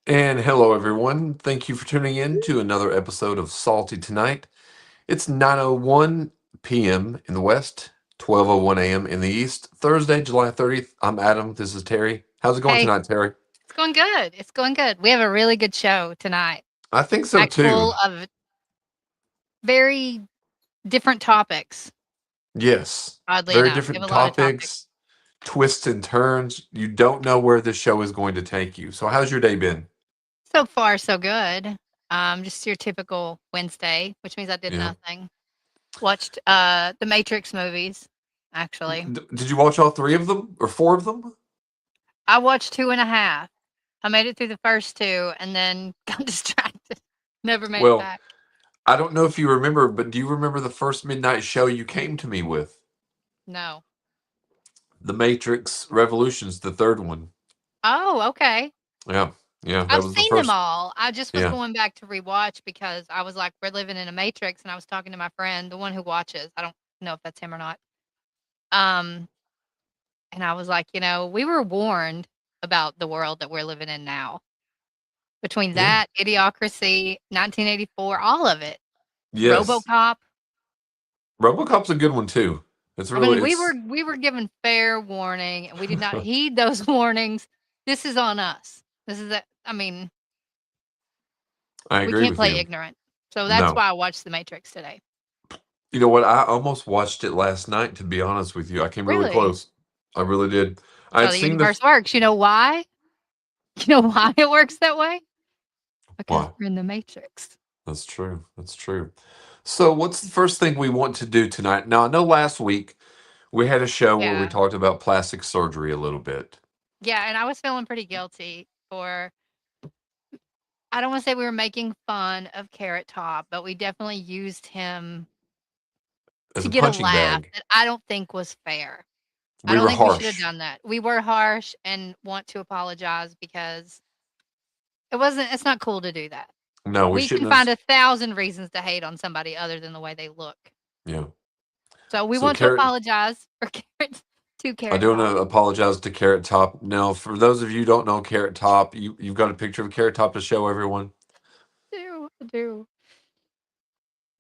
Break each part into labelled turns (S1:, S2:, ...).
S1: And hello, everyone. Thank you for tuning in to another episode of Salty Tonight. It's 9:01 p.m. in the West, 12:01 a.m. in the East. Thursday, July 30th. I'm Adam. This is Terry. How's it going
S2: Hey,
S1: tonight, Terry?
S2: it's going good. It's going good. We have a really good show tonight,
S1: I think so
S2: packed
S1: too.
S2: full of very different topics,
S1: Yes.
S2: oddly
S1: Very
S2: enough. We have
S1: different
S2: a lot of topics.
S1: topics, twists and turns. You don't know where this show is going to take you. So, how's your day been?
S2: So far, so good. Just your typical Wednesday, which means I did
S1: Yeah.
S2: nothing. Watched the Matrix movies, actually.
S1: Did you watch all three of them or four of them?
S2: I watched 2.5. I made it through the first two and then got distracted. Never made it
S1: Well,
S2: back.
S1: I don't know if you remember, but do you remember the first midnight show you came to me with?
S2: No.
S1: The Matrix Revolutions, the third one.
S2: Oh, okay.
S1: Yeah, yeah, that
S2: I've
S1: was the
S2: seen them
S1: first.
S2: all. I just was
S1: Yeah,
S2: going back to rewatch because I was like, we're living in a matrix, and I was talking to my friend, the one who watches. I don't know if that's him or not. Um, and I was like, we were warned about the world that we're living in now. Between
S1: yeah,
S2: that, Idiocracy, 1984, all of it,
S1: yes.
S2: RoboCop.
S1: RoboCop's a good one too. It's
S2: I mean,
S1: really,
S2: we were given fair warning, and we did not heed those warnings. This is on us. This is I mean,
S1: I
S2: we
S1: agree
S2: can't
S1: with
S2: play
S1: you.
S2: ignorant. So that's
S1: No,
S2: why I watched The Matrix today.
S1: you know what? I almost watched it last night. To be honest with you, I came really
S2: Really?
S1: close. I really did. I
S2: That's how
S1: had
S2: the
S1: seen the.
S2: universe works. You know why? You know why it works that way? Because
S1: Why?
S2: we're in the matrix.
S1: That's true. That's true. So, what's the first thing we want to do tonight? Now, I know last week we had a show where we
S2: Yeah.
S1: talked about plastic surgery a little bit
S2: Yeah, and I was feeling pretty guilty for I don't want to say we were making fun of Carrot Top, but we definitely used him
S1: as
S2: to
S1: a
S2: get a
S1: punching
S2: laugh
S1: bag.
S2: that I don't think was fair. I
S1: We
S2: don't
S1: were
S2: think we should have
S1: harsh.
S2: done that. We were harsh and want to apologize because it's not cool to do that.
S1: No, we
S2: We can
S1: shouldn't have.
S2: find 1,000 reasons to hate on somebody other than the way they look.
S1: Yeah.
S2: So we
S1: So,
S2: want to
S1: Carrot,
S2: apologize for
S1: I
S2: Carrot
S1: do want
S2: Top.
S1: to apologize to Carrot Top. Now, for those of you who don't know Carrot Top, you've got a picture of Carrot Top to show everyone.
S2: I do.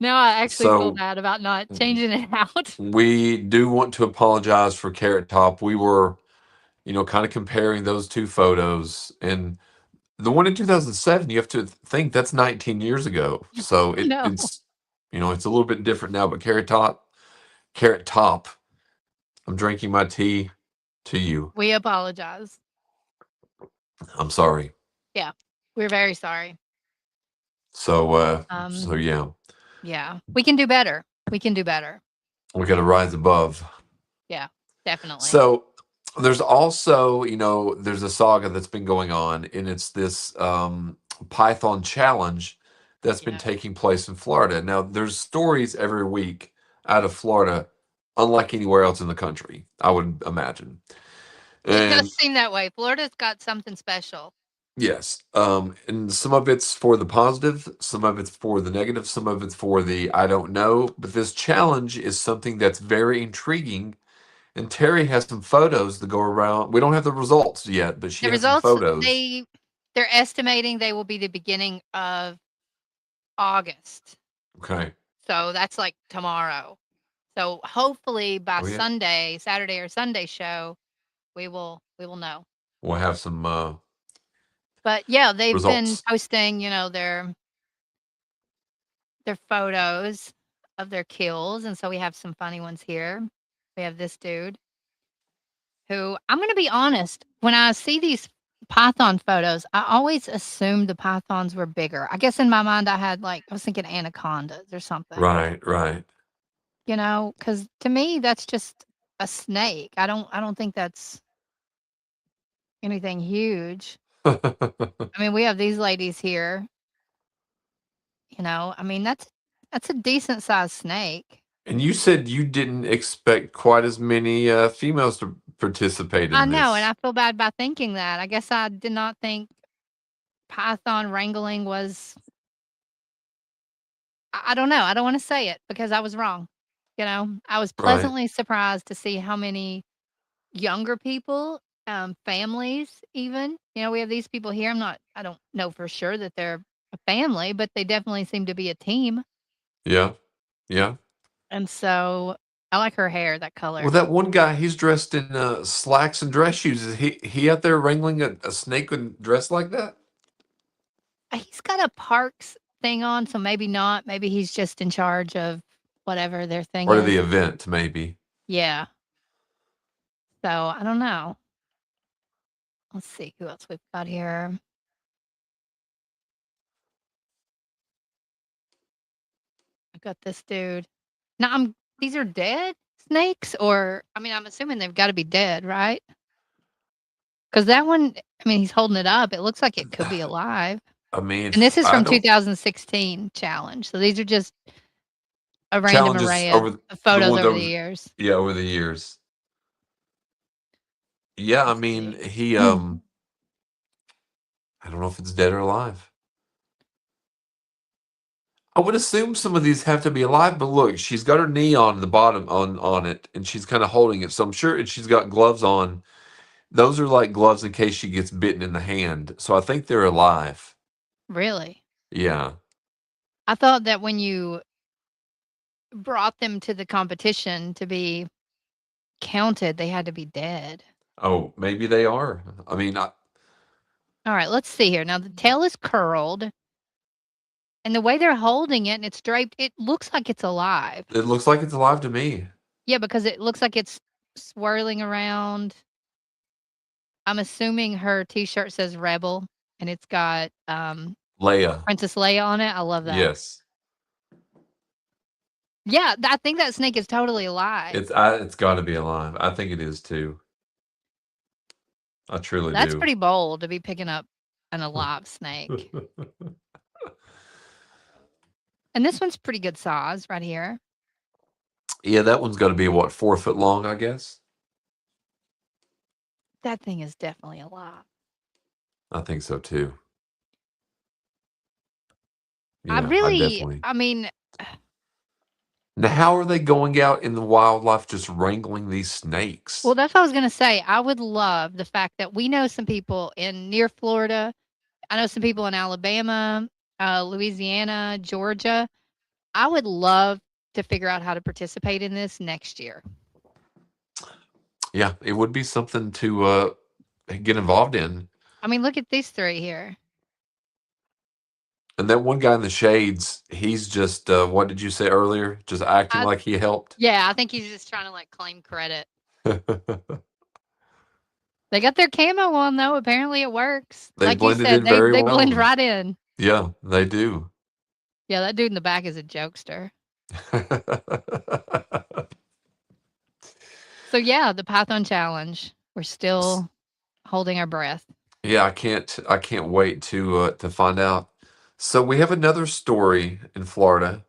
S2: Now I actually feel
S1: So,
S2: bad about not changing it out.
S1: we do want to apologize for Carrot Top. We were, kind of comparing those two photos. And the one in 2007, you have to think that's 19 years ago. So,
S2: I know.
S1: it's a little bit different now. But Carrot Top, I'm drinking my tea to you.
S2: We apologize.
S1: I'm sorry.
S2: Yeah. We're very sorry.
S1: So,
S2: Um,
S1: yeah,
S2: yeah. We can do better. We can do better.
S1: we got to rise above.
S2: Yeah, definitely.
S1: So there's also, there's a saga that's been going on, and it's this Python challenge that's been
S2: Yeah.
S1: taking place in Florida. Now, there's stories every week out of Florida, unlike anywhere else in the country, I would imagine.
S2: It does
S1: And
S2: seem that way. Florida's got something special.
S1: yes, and some of it's for the positive, some of it's for the negative, some of it's for the I don't know. But this challenge is something that's very intriguing. And Terry has some photos that go around. We don't have the results yet, but she
S2: The
S1: has some
S2: results
S1: photos.
S2: they're estimating they will be the beginning of August.
S1: Okay.
S2: So that's like tomorrow. So hopefully by
S1: Oh yeah.
S2: Saturday or Sunday show, we will know.
S1: We'll have some
S2: But yeah, they've been
S1: results.
S2: posting, their photos of their kills, and so we have some funny ones here. We have this dude who I'm gonna be honest, when I see these python photos, I always assumed the pythons were bigger. I guess in my mind I was thinking anacondas or something.
S1: Right, right.
S2: Because to me that's just a snake. I don't think that's anything huge. I mean, we have these ladies here, I mean, that's a decent sized snake.
S1: And you said you didn't expect quite as many females to participate
S2: I
S1: in
S2: know, and
S1: this,
S2: I feel bad by thinking that. I guess I did not think python wrangling was I don't know, I don't wanna say it because I was wrong, I was
S1: right?
S2: pleasantly surprised to see how many younger people, families even, we have these people here, I don't know for sure that they're a family, but they definitely seem to be a team,
S1: Yeah, yeah.
S2: and so I like her hair, that
S1: Well,
S2: color.
S1: that one guy, he's dressed in slacks and dress shoes. Is he out there wrangling a snake and dressed like that,
S2: He's got a parks thing on, so maybe not, maybe he's just in charge of whatever their thing
S1: or the
S2: is.
S1: event maybe?
S2: Yeah, so I don't know. Let's see who else we've got here. I've got this dude. Now these are dead snakes or I mean, I'm assuming they've gotta be dead, right? Because that one, I mean, he's holding it up. It looks like it could be alive.
S1: I mean,
S2: And this is
S1: I
S2: from
S1: don't
S2: 2016 challenge. So these are just a random
S1: challenges
S2: array
S1: over
S2: of
S1: the
S2: photos
S1: ones
S2: over the
S1: over,
S2: years.
S1: yeah, over the years. Yeah, I
S2: Let's
S1: mean,
S2: see.
S1: he I don't know if it's dead or alive. I would assume some of these have to be alive, but look, she's got her knee on the bottom on it, and she's kind of holding it. So I'm sure, and she's got gloves on. Those are like gloves in case she gets bitten in the hand. So I think they're alive.
S2: Really?
S1: Yeah.
S2: I thought that when you brought them to the competition to be counted, they had to be dead.
S1: Oh, maybe they are. I mean,
S2: All right, let's see here. Now the tail is curled, and the way they're holding it and it's draped, it looks like it's alive.
S1: it looks like it's alive to me.
S2: Yeah, because it looks like it's swirling around. I'm assuming her T-shirt says "Rebel" and it's got
S1: Leia.
S2: Princess Leia on it. I love that.
S1: Yes.
S2: Yeah, I think that snake is totally alive.
S1: It's got to be alive. I think it is too. I truly
S2: That's
S1: do.
S2: pretty bold to be picking up an alive snake. And this one's pretty good size right here.
S1: Yeah, that one's got to be what, 4 foot long, I guess.
S2: That thing is definitely alive.
S1: I think so too.
S2: I
S1: Yeah, I
S2: really,
S1: definitely.
S2: I mean,
S1: Now, how are they going out in the wildlife just wrangling these
S2: well,
S1: snakes?
S2: that's what I was gonna say. I would love the fact that we know some people in near Florida. I know some people in Alabama, Louisiana, Georgia. I would love to figure out how to participate in this next year.
S1: Yeah, it would be something to get involved in.
S2: I mean, look at these three here.
S1: And that one guy in the shades, he's just what did you say earlier? Just acting
S2: I
S1: like he helped.
S2: Yeah, I think he's just trying to like claim credit. They got their camo on though. Apparently it works.
S1: They
S2: Like you
S1: blended
S2: said,
S1: in
S2: they
S1: very
S2: they
S1: well.
S2: blend right in.
S1: Yeah, they do.
S2: Yeah, that dude in the back is a jokester. So yeah, the Python challenge. We're still holding our breath.
S1: Yeah, I can't wait to find out. So we have another story in Florida,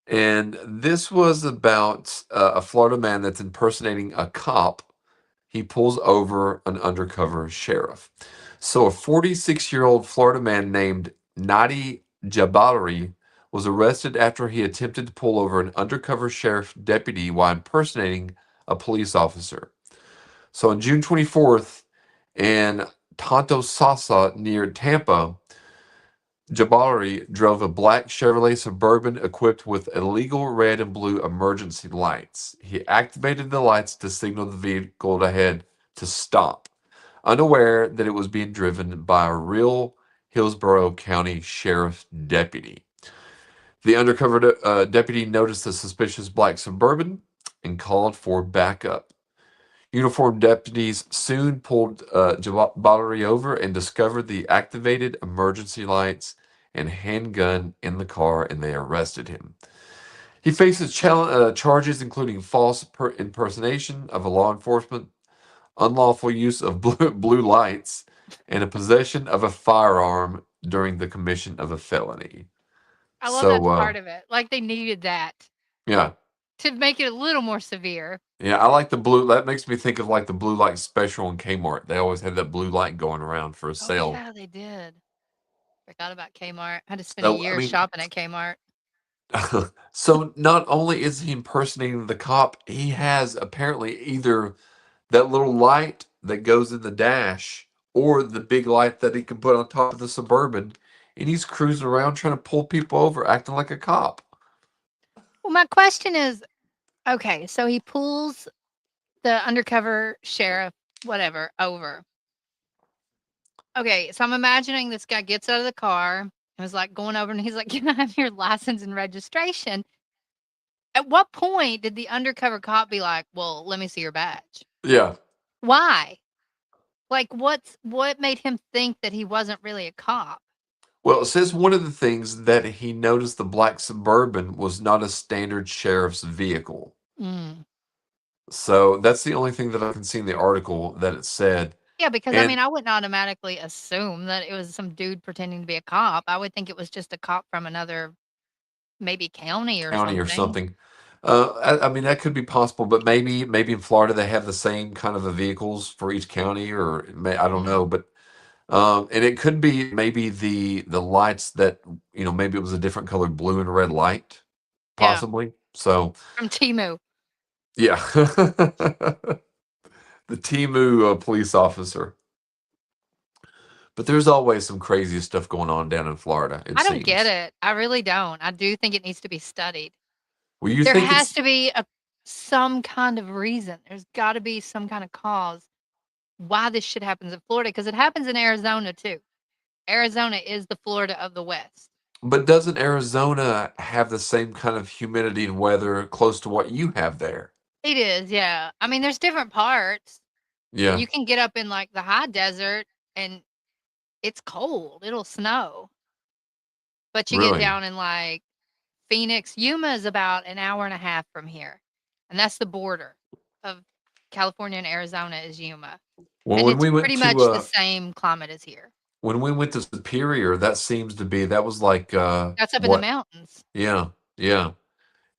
S1: and this was about a Florida man that's impersonating a cop. He pulls over an undercover sheriff. So a 46-year-old Florida man named Nadi Jabari was arrested after he attempted to pull over an undercover sheriff deputy while impersonating a police officer. So on June 24th in Tonto Sasa near Tampa, Jabari drove a black Chevrolet Suburban equipped with illegal red and blue emergency lights. He activated the lights to signal the vehicle ahead to stop, unaware that it was being driven by a real Hillsborough County Sheriff deputy. The undercover deputy noticed the suspicious black Suburban and called for backup. Uniformed deputies soon pulled Jabari over and discovered the activated emergency lights and handgun in the car, and they arrested him. He faces charges including false impersonation of a law enforcement, unlawful use of blue lights, and a possession of a firearm during the commission of a felony.
S2: I love that
S1: So,
S2: part of it. Like they needed that
S1: yeah,
S2: to make it a little more severe.
S1: yeah, I like the blue. That makes me think of like the blue light special in Kmart. They always had that blue light going around for a
S2: Oh
S1: sale.
S2: yeah, they did. Forgot about Kmart. Had to spend a
S1: So, I
S2: year
S1: mean,
S2: shopping at Kmart.
S1: so not only is he impersonating the cop, he has apparently either that little light that goes in the dash or the big light that he can put on top of the Suburban, and he's cruising around trying to pull people over, acting like a cop.
S2: Well, my question is, okay, so he pulls the undercover sheriff, whatever, over. Okay, so I'm imagining this guy gets out of the car and was like going over and he's like, "Can I have your license and registration?" At what point did the undercover cop be like, "Well, let me see your badge"?
S1: Yeah.
S2: Why? Like, what made him think that he wasn't really a cop?
S1: Well, it says one of the things that he noticed the black Suburban was not a standard sheriff's vehicle.
S2: Mm.
S1: So that's the only thing that I can see in the article that it said.
S2: Yeah, because I mean,
S1: And
S2: I wouldn't automatically assume that it was some dude pretending to be a cop. I would think it was just a cop from another maybe county or
S1: county or
S2: something.
S1: something. I mean, that could be possible, but maybe in Florida they have the same kind of a vehicles for each county, or I don't know.
S2: Mm.
S1: But and it could be maybe the lights that maybe it was a different colored blue and red light,
S2: Yeah,
S1: possibly. So
S2: from Timu.
S1: yeah, the Timu police officer. But there's always some crazy stuff going on down in Florida. It
S2: I don't get
S1: seems.
S2: it. I really don't. I do think it needs to be studied.
S1: Well, you
S2: There
S1: think
S2: has
S1: it's,
S2: to be some kind of reason. There's got to be some kind of cause why this shit happens in Florida because it happens in Arizona too. Arizona is the Florida of the West.
S1: but doesn't Arizona have the same kind of humidity and weather close to what you have there?
S2: It is, yeah. I mean, there's different parts.
S1: Yeah,
S2: You can get up in like the high desert and it's cold. It'll snow. But you get
S1: really.
S2: down in like Phoenix, Yuma is about an hour and a half from here. And that's the border of California and Arizona is Yuma.
S1: Well,
S2: And it's pretty much the same climate as here.
S1: when we went to Superior, that seems to be that was like
S2: That's up in the
S1: what?
S2: mountains.
S1: Yeah, yeah.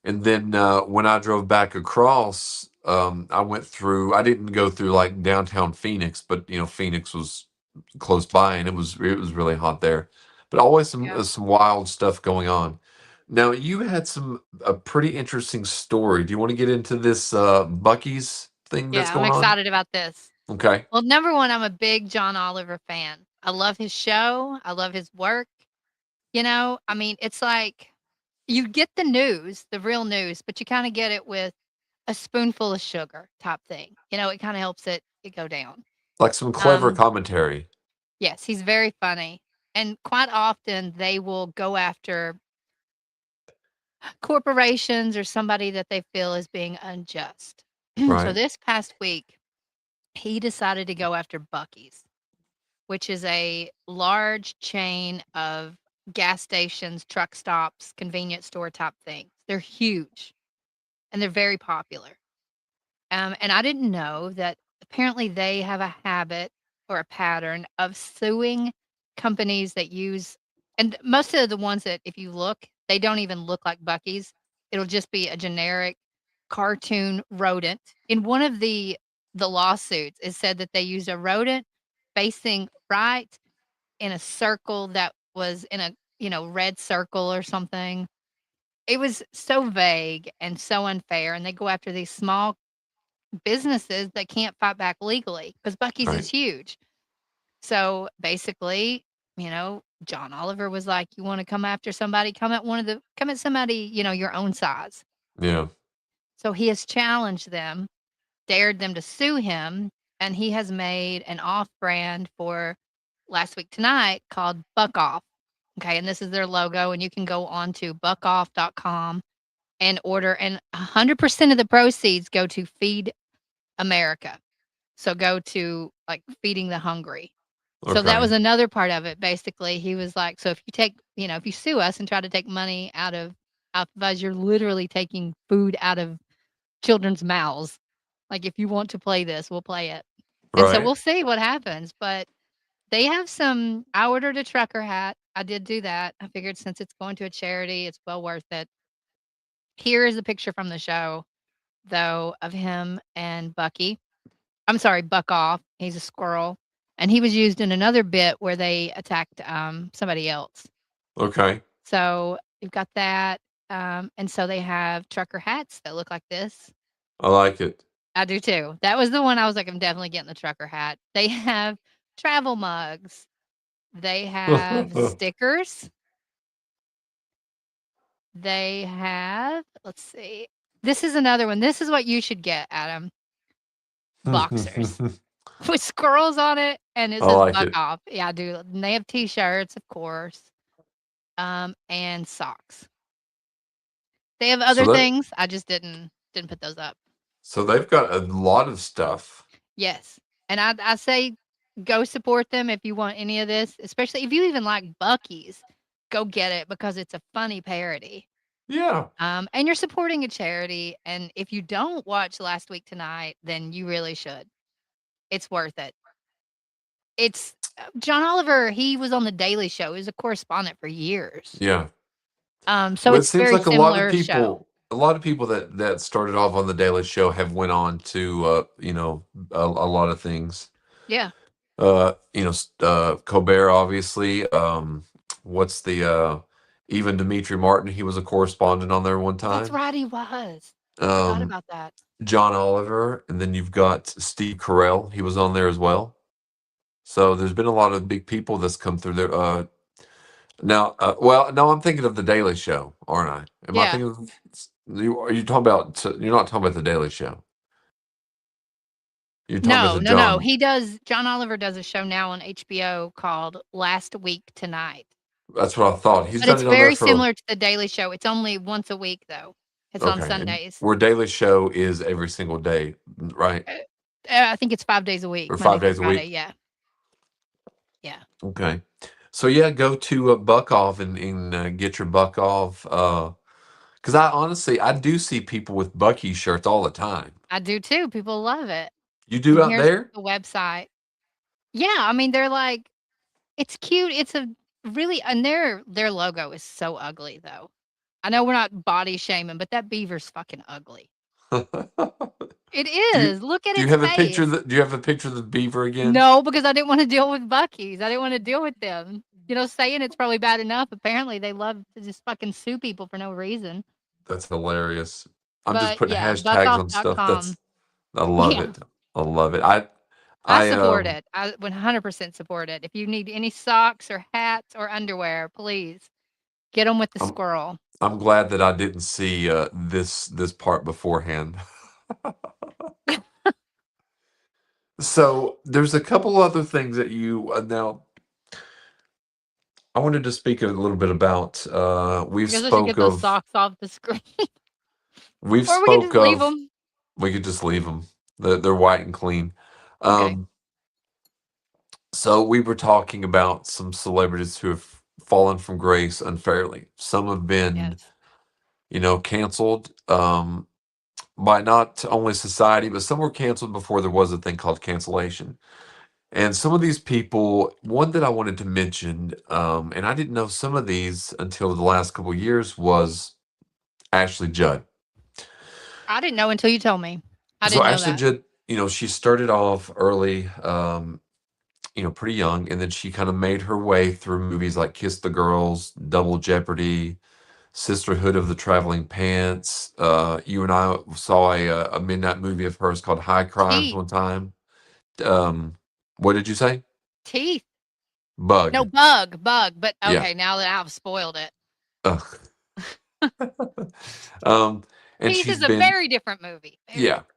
S1: And then when I drove back across, I went through. I didn't go through like downtown Phoenix, but Phoenix was close by, and it was really hot there. But always some
S2: Yeah.
S1: some wild stuff going on. Now you had a pretty interesting story. Do you want to get into this Buc-ee's thing that's
S2: Yeah, I'm
S1: going on?
S2: excited about this.
S1: Okay,
S2: Well, number 1, I'm a big John Oliver fan. I love his show. I love his work. I mean, it's like you get the news, the real news, but you kinda get it with a spoonful of sugar type thing. It kinda helps it go down.
S1: like some clever
S2: Um,
S1: commentary,
S2: yes, he's very funny, and quite often they will go after corporations or somebody that they feel is being unjust. So
S1: right?
S2: this past week, he decided to go after Buc-ee's, which is a large chain of gas stations, truck stops, convenience store type things. They're huge and they're very popular. And I didn't know that apparently they have a habit or a pattern of suing companies that use, and most of the ones that if you look, they don't even look like Buc-ee's. It'll just be a generic cartoon rodent. In one of the lawsuits, it said that they used a rodent facing right in a circle that was in a red circle or something. It was so vague and so unfair, and they go after these small businesses that can't fight back legally because Buc-ee's is
S1: Right.
S2: huge. So basically, John Oliver was like, "You want to come after somebody? Come at somebody, your own size."
S1: Yeah.
S2: So he has challenged them, dared them to sue him, and he has made an off-brand for last week tonight called Buck Off. Okay, and this is their logo, and you can go on to buckoff.com and order, and 100% of the proceeds go to Feed America. So go to, like, feeding the hungry. So that was
S1: Okay.
S2: another part of it, basically, he was like, "So if you if you sue us and try to take money out of us, you're literally taking food out of children's mouths. Like, if you want to play this, we'll play it." And so
S1: Right.
S2: we'll see what happens, but They have some I ordered a trucker hat. I did do that. I figured since it's going to a charity, it's well worth it. Here is a picture from the show, though, of him and Bucky. I'm sorry, Buck Off. He's a squirrel, and he was used in another bit where they attacked, somebody else.
S1: Okay,
S2: So, you've got that, and so they have trucker hats that look like this.
S1: I like it.
S2: I do too. That was the one I was like, "I'm definitely getting the trucker hat." They have travel mugs. They have stickers. They have let's see. This is another one. This is what you should get, Adam. Boxers
S1: I
S2: with squirrels on it, and it says
S1: like
S2: "Buck
S1: it.
S2: Off." Yeah, I do. And they have T-shirts, of course, and socks. They have
S1: So
S2: other
S1: that
S2: things. I just didn't put those up.
S1: so they've got a lot of stuff.
S2: Yes, and I say go support them if you want any of this, especially if you even like Buc-ees. Go get it because it's a funny parody.
S1: Yeah,
S2: And you're supporting a charity, and if you don't watch Last Week Tonight, then you really should. It's worth it. It's John Oliver, he was on The Daily Show. He was a correspondent for years.
S1: yeah.
S2: So
S1: Well, it
S2: it's
S1: seems
S2: very
S1: like
S2: similar show.
S1: a lot of people that started off on the Daily Show have went on to, a lot of things.
S2: Yeah.
S1: Colbert, obviously. What's the even Dimitri Martin? He was a correspondent on there one
S2: That's
S1: time.
S2: right, he was. I forgot
S1: Um,
S2: about that.
S1: John Oliver, and then you've got Steve Carell. He was on there as well. So there's been a lot of big people that's come through there. Now, well, no, I'm thinking of the Daily Show, aren't I? Am I
S2: Yeah.
S1: thinking of are you talking about? You're not talking about the Daily Show. You're talking about
S2: No,
S1: the
S2: no, no.
S1: John.
S2: He does John Oliver does a show now on HBO called Last Week Tonight.
S1: That's what I thought. He's
S2: But
S1: done
S2: it's
S1: it on there
S2: very
S1: for
S2: similar to The Daily Show. It's only once a week though. It's on
S1: okay, and
S2: Sundays.
S1: where Daily Show is every single day, right?
S2: Uh, I think it's 5 days a week,
S1: Or
S2: Monday
S1: five
S2: through
S1: days a
S2: Friday.
S1: week.
S2: Yeah. Yeah.
S1: Okay. So yeah, go to Buck Off and get your Buck Off. Because I honestly I do see people with Bucky shirts all the time.
S2: I do too. People love it.
S1: You
S2: And
S1: do out
S2: here's
S1: there?
S2: the website. Yeah, I mean, they're like it's cute. It's a really and their logo is so ugly though. I know we're not body shaming, but that beaver's fucking ugly. It
S1: Do you
S2: is. Look at its face.
S1: do you have a picture of the beaver again?
S2: No, because I didn't want to deal with Buc-ees. I didn't want to deal with them. Saying it's probably bad enough. Apparently, they love to just fucking sue people for no reason.
S1: That's hilarious. I'm just
S2: But
S1: putting
S2: yeah,
S1: hashtags on stuff.
S2: buckoff.com.
S1: I love
S2: Yeah,
S1: it. I love it.
S2: I
S1: I
S2: support it. I 100% support it. If you need any socks or hats or underwear, please get them with the
S1: I'm
S2: squirrel.
S1: I'm glad that I didn't see this part beforehand. So there's a couple other things that you now I wanted to speak a little bit about.
S2: I guess I should get those socks off the screen,
S1: We've
S2: or we can
S1: spoke
S2: just leave
S1: of
S2: them.
S1: we could just leave them. They're white and clean.
S2: Okay.
S1: Um, so we were talking about some celebrities who have fallen from grace unfairly. Some have been,
S2: Yes.
S1: canceled by not only society, but some were canceled before there was a thing called cancellation. And some of these people, one that I wanted to mention, and I didn't know some of these until the last couple of years, was Ashley Judd.
S2: I didn't know until you told me. I
S1: So
S2: didn't know
S1: Ashley
S2: that.
S1: Judd, she started off early, pretty young, and then she kind of made her way through movies like Kiss the Girls, Double Jeopardy, Sisterhood of the Traveling Pants. You and I saw a midnight movie of hers called High Crimes
S2: Teeth.
S1: one time. Um, what did you say?
S2: Teeth. No,
S1: Bug.
S2: bug. But
S1: Yeah.
S2: okay, now that I've spoiled it.
S1: Ugh. um, and
S2: Teeth
S1: she's
S2: is a
S1: been,
S2: very different movie. Very
S1: yeah,
S2: different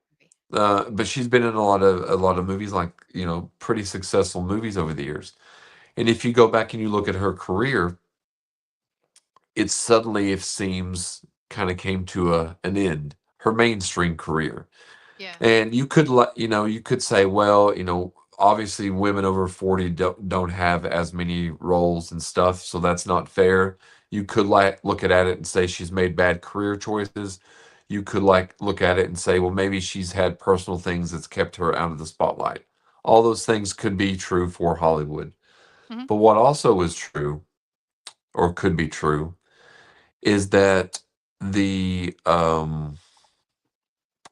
S2: movie.
S1: but she's been in a lot of movies, like pretty successful movies over the years. And if you go back and you look at her career, it suddenly, it seems, kind of came to an end. Her mainstream career.
S2: Yeah.
S1: And you could say, well, obviously women over 40 don't have as many roles and stuff, so that's not fair. You could look at it and say she's made bad career choices. You could look at it and say, well, maybe she's had personal things that's kept her out of the spotlight. All those things could be true for Hollywood.
S2: Mhm.
S1: But what also is true, or could be true, is that the I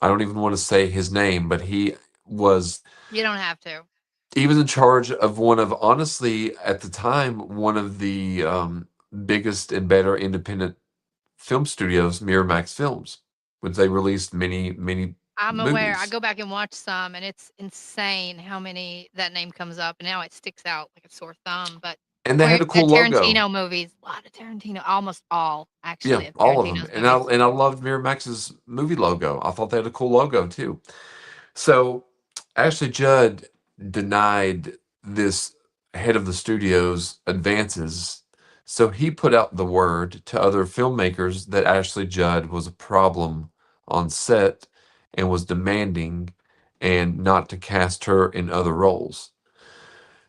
S1: don't even want to say his name, but was
S2: You don't have to.
S1: he was in charge of one of, honestly, at the time, one of the biggest and better independent film studios, Miramax Films, which they released many
S2: I'm aware. I
S1: movies.
S2: go back and watch some, and it's insane how many that name comes up, and now it sticks out like a sore thumb. But
S1: And they had a cool logo.
S2: Tarantino movies, a lot of Tarantino, almost all
S1: Yeah,
S2: actually of
S1: all of them.
S2: Tarantino's
S1: And I
S2: movies.
S1: and I loved Miramax's movie logo. I thought they had a cool logo too. So Ashley Judd denied this head of the studio's advances. So he put out the word to other filmmakers that Ashley Judd was a problem on set and was demanding and not to cast her in other roles.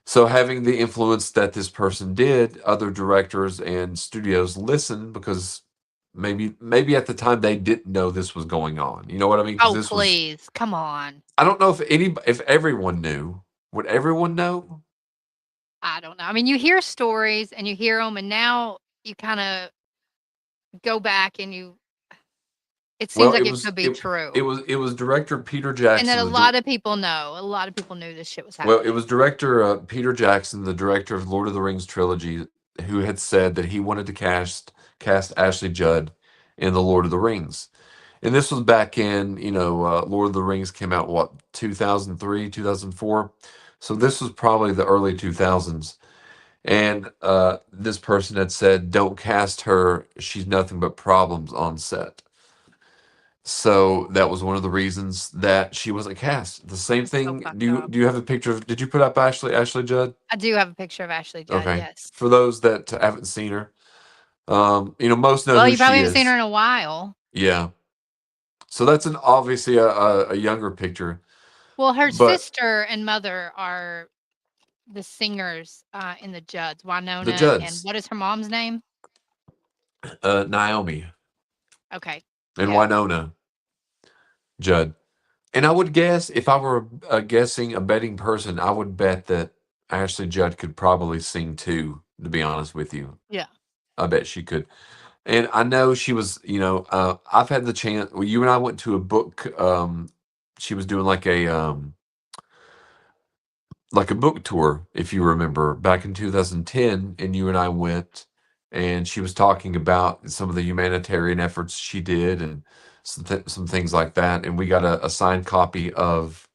S1: So, having the influence that this person did, other directors and studios listened because maybe at the time they didn't know this was going on. You know what I mean? Because
S2: Oh,
S1: this was,
S2: please, come on.
S1: I don't know if everyone knew. Would everyone know?
S2: I don't know. I mean, you hear stories and you hear them, and now you kind of go back and it seems
S1: Well,
S2: like it could be true,
S1: it was director Peter
S2: and that
S1: Jackson.
S2: a lot of people know. A lot of people knew this shit was
S1: Well, it
S2: happening.
S1: was director Peter Jackson, the director of Lord of the Rings trilogy, who had said that he wanted to cast Ashley Judd in the Lord of the Rings. And this was back in, Lord of the Rings came out, what, 2003, 2004? So this was probably the early 2000s. And this person had said, don't cast her. She's nothing but problems on set. So that was one of the reasons that she wasn't cast. The same
S2: It's so
S1: thing.
S2: fucked
S1: Do
S2: up.
S1: you have a picture of? Did you put up Ashley Judd?
S2: I do have a picture of Ashley Judd.
S1: Okay.
S2: Yes.
S1: For those that haven't seen her, most know
S2: Well,
S1: who
S2: you probably
S1: she
S2: haven't seen her
S1: is.
S2: in a while.
S1: Yeah. So that's an obviously a younger picture,
S2: Well, her
S1: but
S2: sister and mother are the singers in the Judds,
S1: the
S2: Winona, and
S1: Judds,
S2: what is her mom's name?
S1: Naomi
S2: Okay.
S1: and
S2: Yeah.
S1: Winona Judd. And I would guess if I were guessing a betting person, I would bet that Ashley Judd could probably sing too. To be honest with you,
S2: Yeah.
S1: I bet she could. And I know she was, I've had the chance. Well, you and I went to a book. She was doing like a book tour, if you remember, back in 2010, and you and I went, and she was talking about some of the humanitarian efforts she did and some things like that. And we got a signed copy of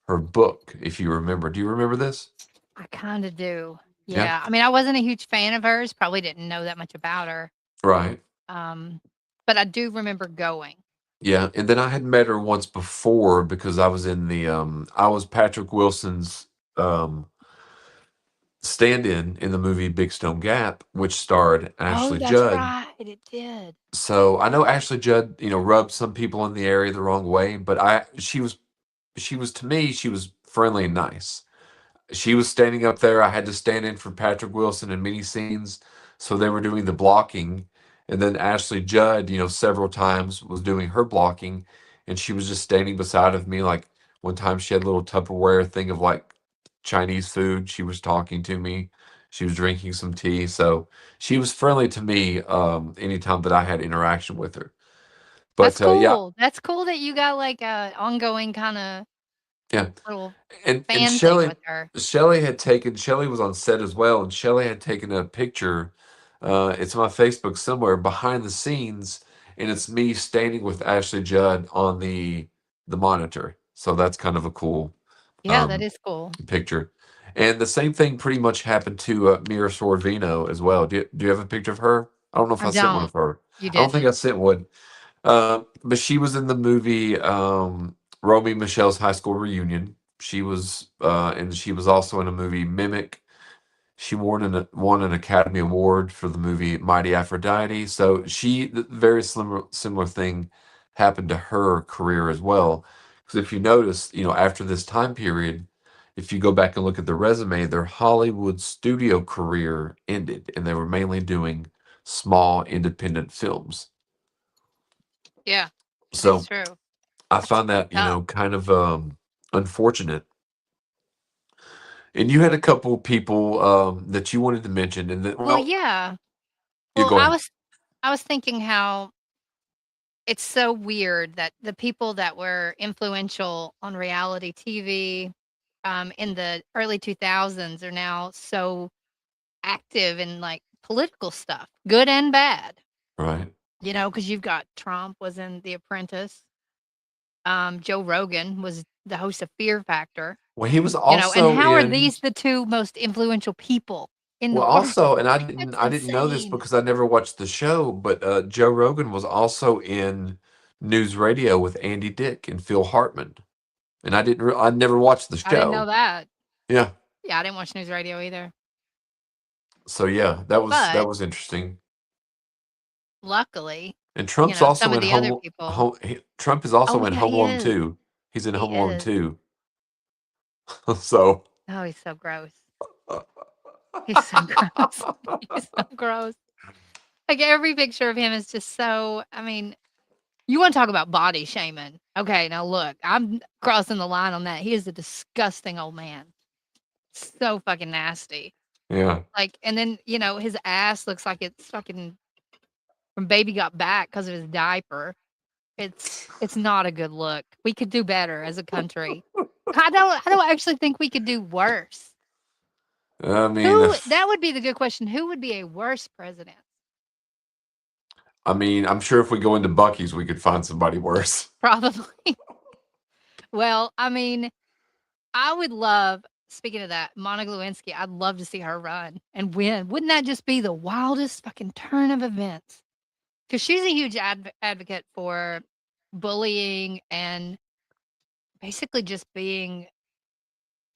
S1: her book, if you remember. Do you remember this?
S2: I kind of do.
S1: Yeah.
S2: Yeah. I mean, I wasn't a huge fan of hers, probably didn't know that much about her.
S1: Right.
S2: Um, but I do remember going.
S1: Yeah, and then I had met her once before because I was Patrick Wilson's um stand-in in the movie Big Stone Gap, which starred
S2: Oh,
S1: Ashley
S2: that's
S1: Judd.
S2: right. It did.
S1: So I know Ashley Judd, rubbed some people in the area the wrong way, but she was to me, she was friendly and nice. She was standing up there. I had to stand in for Patrick Wilson in many scenes, so they were doing the blocking, and then Ashley Judd, several times was doing her blocking, and she was just standing beside of me. Like one time, she had a little Tupperware thing of like Chinese food. She was talking to me. She was drinking some tea, so she was friendly to me anytime that I had interaction with her.
S2: That's
S1: But yeah,
S2: cool. That's cool that you got like a ongoing kind of
S1: yeah.
S2: little
S1: And
S2: fan thing with her.
S1: Shelly was on set as well, and Shelly had taken a picture. It's on my Facebook somewhere behind the scenes, and it's me standing with Ashley Judd on the monitor. So that's kind of a cool
S2: Yeah, that
S1: um,
S2: is cool.
S1: picture. And the same thing pretty much happened to Mira Sorvino as well. Do you have a picture of her? I don't know if
S2: I
S1: I sent one
S2: don't.
S1: of her.
S2: You
S1: I don't think
S2: didn't.
S1: I sent one. But she was in the movie Romy Michelle's High School Reunion. And she was also in a movie Mimic. She won an Academy Award for the movie Mighty Aphrodite. So very similar thing happened to her career as well. Because if you notice, after this time period, if you go back and look at the resume, their Hollywood studio career ended, and they were mainly doing small independent films.
S2: Yeah, that is
S1: So
S2: true.
S1: I
S2: That's
S1: found that,
S2: tough.
S1: kind of unfortunate. And you had a couple people that you wanted to mention, and then
S2: Well,
S1: well,
S2: yeah.
S1: you
S2: Well,
S1: go ahead.
S2: I was thinking how it's so weird that the people that were influential on reality TV, in the early 2000s are now so active in, like, political stuff, good and bad,
S1: Right.
S2: because you've got Trump was in The Apprentice, Joe Rogan was the host of Fear Factor,
S1: Well, he was
S2: and
S1: also
S2: how are
S1: in.
S2: these the 2 most influential people in the
S1: Well,
S2: world?
S1: also, and
S2: That's
S1: I didn't know this
S2: insane.
S1: because I never watched the show, but Joe Rogan was also in news radio with Andy Dick and Phil Hartman, and I never watched the
S2: I didn't know
S1: show.
S2: that.
S1: Yeah.
S2: Yeah, I didn't watch news radio either,
S1: So yeah, that
S2: but
S1: was interesting.
S2: luckily,
S1: And Trump's
S2: some
S1: also
S2: of
S1: in
S2: the other people.
S1: Trump is
S2: Oh,
S1: also in
S2: yeah,
S1: Home
S2: he
S1: Alone
S2: is.
S1: 2. He's in
S2: He
S1: Home Alone
S2: is.
S1: 2. So
S2: Oh, he's so gross.
S1: uh,
S2: He's so gross. He's so gross. Like, every picture of him is just so I mean, you wanna talk about body shaming. Okay, now look, I'm crossing the line on that. He is a disgusting old man. So fucking nasty.
S1: yeah.
S2: Like, and then, his ass looks like it's fucking from Baby Got Back because of his diaper. It's not a good look. We could do better as a country. I don't actually think we could do worse.
S1: I mean,
S2: Who that would be the good question. Who would be a worse president?
S1: I'm sure if we go into Buc-ees, we could find somebody worse.
S2: Probably. Well, I mean, I would love speaking of that, Monica Lewinsky, I'd love to see her run and win. Wouldn't that just be the wildest fucking turn of events? Because she's a huge advocate for bullying and basically just being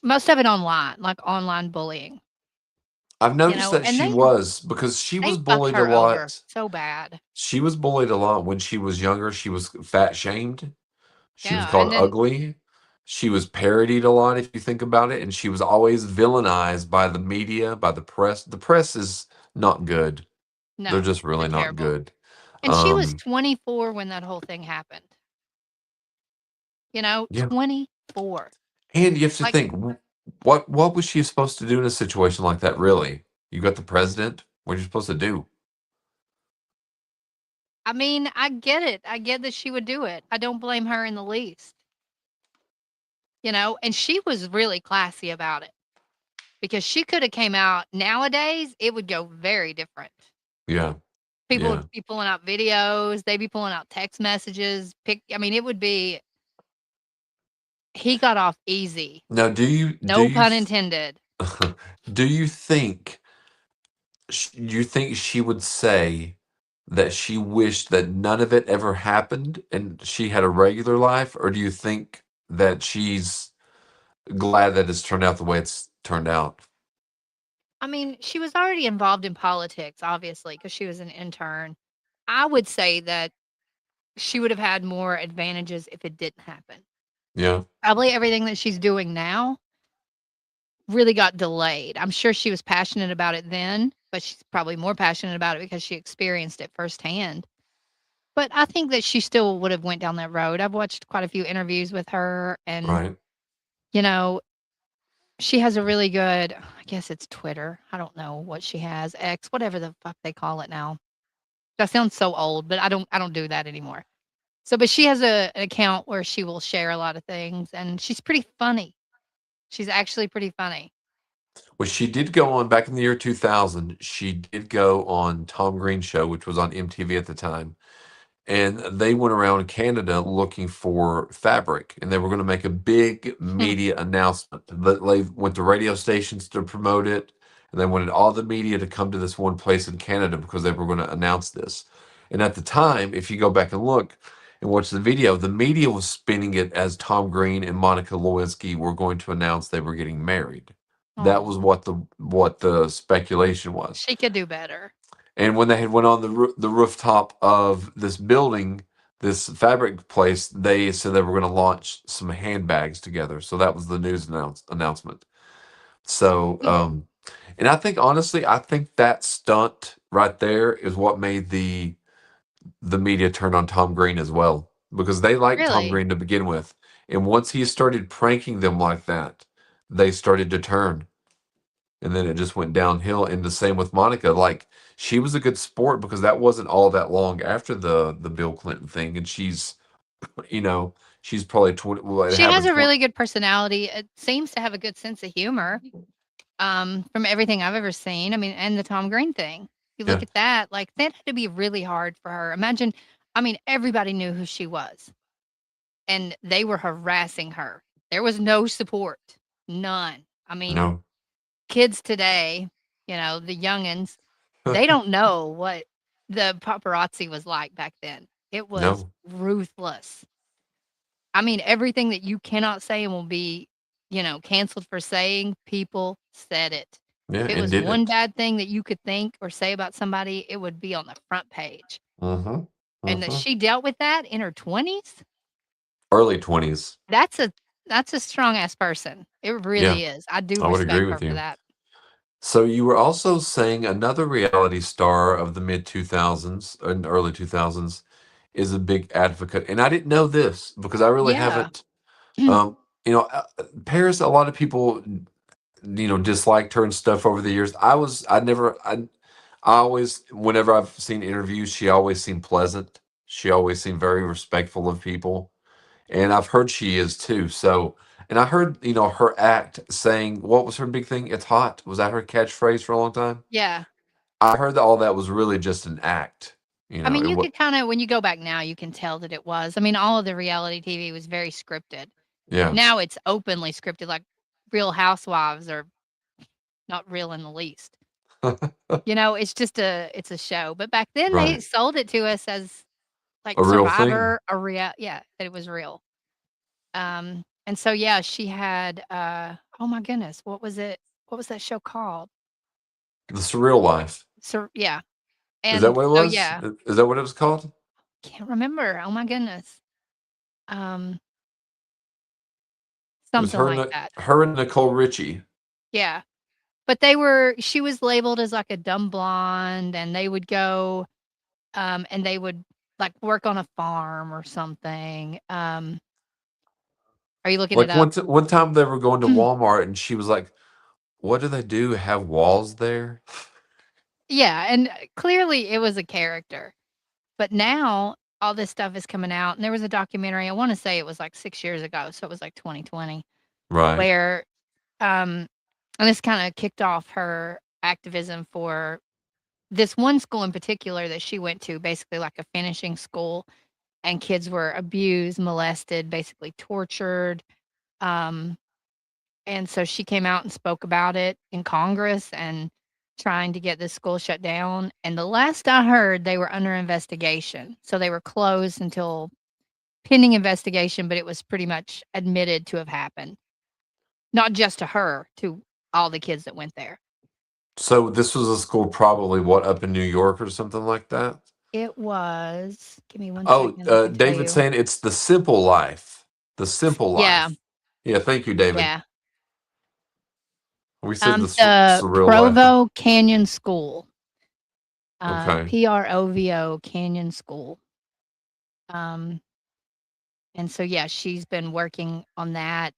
S2: most of it online, like online bullying,
S1: I've noticed that
S2: and
S1: she was because she
S2: they
S1: was
S2: fucked
S1: bullied a
S2: her over
S1: lot.
S2: so bad.
S1: She was bullied a lot when she was younger. She was fat shamed. She was
S2: Yeah,
S1: called
S2: and then
S1: ugly. She was parodied a lot, if you think about it, and she was always villainized by the media, by the press. The press is not good. They're
S2: no,
S1: just
S2: they're
S1: really not
S2: terrible.
S1: good.
S2: And she was
S1: Um,
S2: 24 when that whole thing happened.
S1: yeah,
S2: 24.
S1: and you have to
S2: Like,
S1: think, what was she supposed to do in a situation like that? Really, you got the president. What are you supposed to do?
S2: I mean, I get it. I get that she would do it. I don't blame her in the least. And she was really classy about it because she could have came out nowadays, it would go very different.
S1: Yeah,
S2: People
S1: yeah.
S2: would be pulling out videos, they'd be pulling out text messages, I mean, it would be he got off easy.
S1: Now,
S2: No pun intended.
S1: do you think you think she would say that she wished that none of it ever happened and she had a regular life, or do you think that she's glad that it's turned out the way it's turned out?
S2: I mean, she was already involved in politics, obviously, because she was an intern. I would say that she would have had more advantages if it didn't happen.
S1: Yeah,
S2: Probably everything that she's doing now really got delayed. I'm sure she was passionate about it then, but she's probably more passionate about it because she experienced it firsthand. But I think that she still would have went down that road. I've watched quite a few interviews with her and,
S1: right.
S2: you know, she has a really good I guess it's Twitter. I don't know what she has, X, whatever the fuck they call it now. That sounds so old, but I don't do that anymore. So, but she has an account where she will share a lot of things, and she's pretty funny. She's actually pretty funny.
S1: Well, she did go on back in the year 2000. She did go on Tom Green's show, which was on MTV at the time, and they went around Canada looking for fabric, and they were going to make a big media announcement. They went to radio stations to promote it, and they wanted all the media to come to this one place in Canada because they were going to announce this. And at the time, if you go back and look and watch the video, the media was spinning it as Tom Green and Monica Lewinsky were going to announce they were getting married. That was
S2: Oh,
S1: what the speculation was.
S2: she could do better.
S1: And when they had went on the rooftop of this building, this fabric place, they said they were going to launch some handbags together. So that was the news announcement. So, and I think honestly, I think that stunt right there is what made the media turn on Tom Green as well, because they liked Tom
S2: Really?
S1: Green to begin with, and once he started pranking them like that, they started to turn. and then it just went downhill. And the same with Monica. Like she was a good sport because that wasn't all that long after the Bill Clinton thing, and you know, she's probably 20. Well, it
S2: She has
S1: happened
S2: a
S1: 20.
S2: really good personality. It seems to have a good sense of humor, from everything I've ever seen. I mean, and the Tom Green thing. You look
S1: Yeah,
S2: at that, like, that had to be really hard for her. Imagine, I mean, everybody knew who she was, and they were harassing her. There was no support, none. I mean,
S1: no,
S2: kids today, the youngins, they don't know what the paparazzi was like back then. It was
S1: no,
S2: ruthless. I mean, everything that you cannot say and will be, canceled for saying, people said it.
S1: yeah,
S2: If it
S1: and
S2: was
S1: did
S2: one
S1: it.
S2: bad thing that you could think or say about somebody, it would be on the front page.
S1: Mm-hmm.
S2: And that
S1: Mm-hmm.
S2: she dealt with that in her 20s,
S1: Early 20s.
S2: that's a that's a strong ass person. It
S1: Yeah,
S2: really is. I do
S1: I would agree
S2: respect her
S1: with
S2: for
S1: you.
S2: that.
S1: So you were also saying another reality star of the mid 2000s and early 2000s is a big advocate, and I didn't know this because I really
S2: Yeah.
S1: haven't. Um, Paris. A lot of people, disliked her and stuff over the years. I never, I always, whenever I've seen interviews, she always seemed pleasant. She always seemed very respectful of people, and I've heard she is too. So, and I heard, her act saying, what was her big thing? It's hot. Was that her catchphrase for a long time?
S2: Yeah.
S1: I heard that all that was really just an act.
S2: I mean,
S1: It
S2: you
S1: was
S2: could kinda when you go back now, you can tell that it was. I mean, all of the reality TV was very scripted.
S1: yeah.
S2: Now it's openly scripted, like, Real Housewives are not real in the least. It's a show, but back then, they
S1: Right.
S2: sold it to us as, like,
S1: A real thing.
S2: Survivor, yeah, that it was real. And so, yeah, she had, oh my goodness, what was it? What was that show called?
S1: The surreal life.
S2: Yeah,
S1: Is that
S2: and
S1: what it
S2: so,
S1: was?
S2: yeah,
S1: Is that what it was called?
S2: can't remember, oh my goodness. Um,
S1: It was
S2: something like that.
S1: her and Nicole Richie.
S2: Yeah. But she was labeled as, like, a dumb blonde, and they would go, and they would, like, work on a farm or something. Are you looking it
S1: Like
S2: up?
S1: one time they were going to Walmart and she was like, "What do they do? Have walls there?"
S2: Yeah, and, clearly it was a character. But now all this stuff is coming out, and there was a documentary, I wanna say it was, like, 6 years ago, so it was, like, 2020,
S1: Right.
S2: where, um and this kinda kicked off her activism for this one school in particular that she went to, basically like a finishing school, and kids were abused, molested, basically tortured. Um, and so she came out and spoke about it in Congress and trying to get this school shut down. And the last I heard, they were under investigation. So they were closed until pending investigation, but it was pretty much admitted to have happened. Not just to her, to all the kids that went there.
S1: So this was a school probably what up in New York or something like that.
S2: It was, give me one
S1: Oh,
S2: second, I can tell
S1: David
S2: you.
S1: saying it's the simple life. The simple
S2: Yeah,
S1: life. Yeah, thank you, David.
S2: yeah.
S1: We said the
S2: The
S1: surreal life.
S2: Provo Canyon School,
S1: Okay.
S2: Provo Canyon School. Um, and so, yeah, she's been working on that,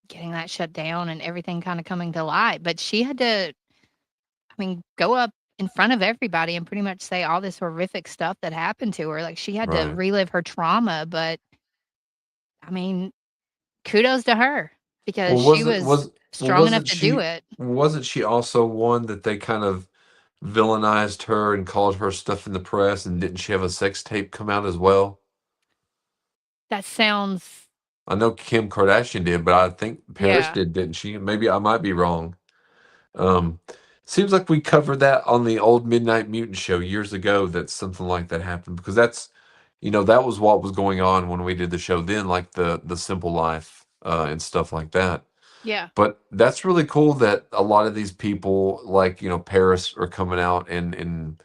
S2: getting that shut down and everything kinda coming to light, but she had to, I mean, go up in front of everybody and pretty much say all this horrific stuff that happened to her, like, she had to
S1: Right.
S2: relive her trauma, but, I mean, kudos to her because
S1: Well,
S2: she was strong enough to do it.
S1: wasn't she also one that they kind of villainized her and called her stuff in the press, and didn't she have a sex tape come out as well?
S2: That sounds
S1: I know Kim Kardashian did, but I think Paris
S2: yeah,
S1: did, didn't she? Maybe I might be wrong. Um, Seems like we covered that on the old Midnight Mutant show years ago that something like that happened because that was what was going on when we did the show then, like the simple life and stuff like that.
S2: yeah.
S1: But that's really cool that a lot of these people, like, Paris, are coming out and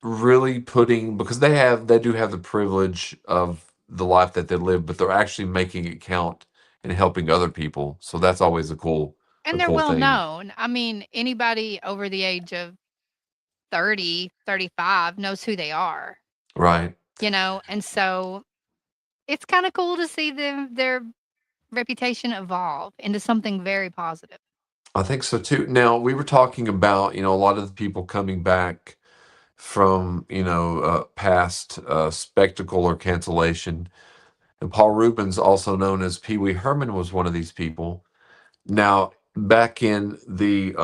S1: really putting, because they do have the privilege of the life that they live, but they're actually making it count and helping other people. So that's always a
S2: And they're
S1: cool
S2: well
S1: thing.
S2: known. I mean, anybody over the age of 30, 35 knows who they are,
S1: Right.
S2: and so it's kinda cool to see their reputation evolve into something very positive.
S1: I think so too. Now we were talking about a lot of the people coming back from past spectacle or cancellation, and Paul Rubens, also known as Pee Wee Herman, was one of these people. Now back in the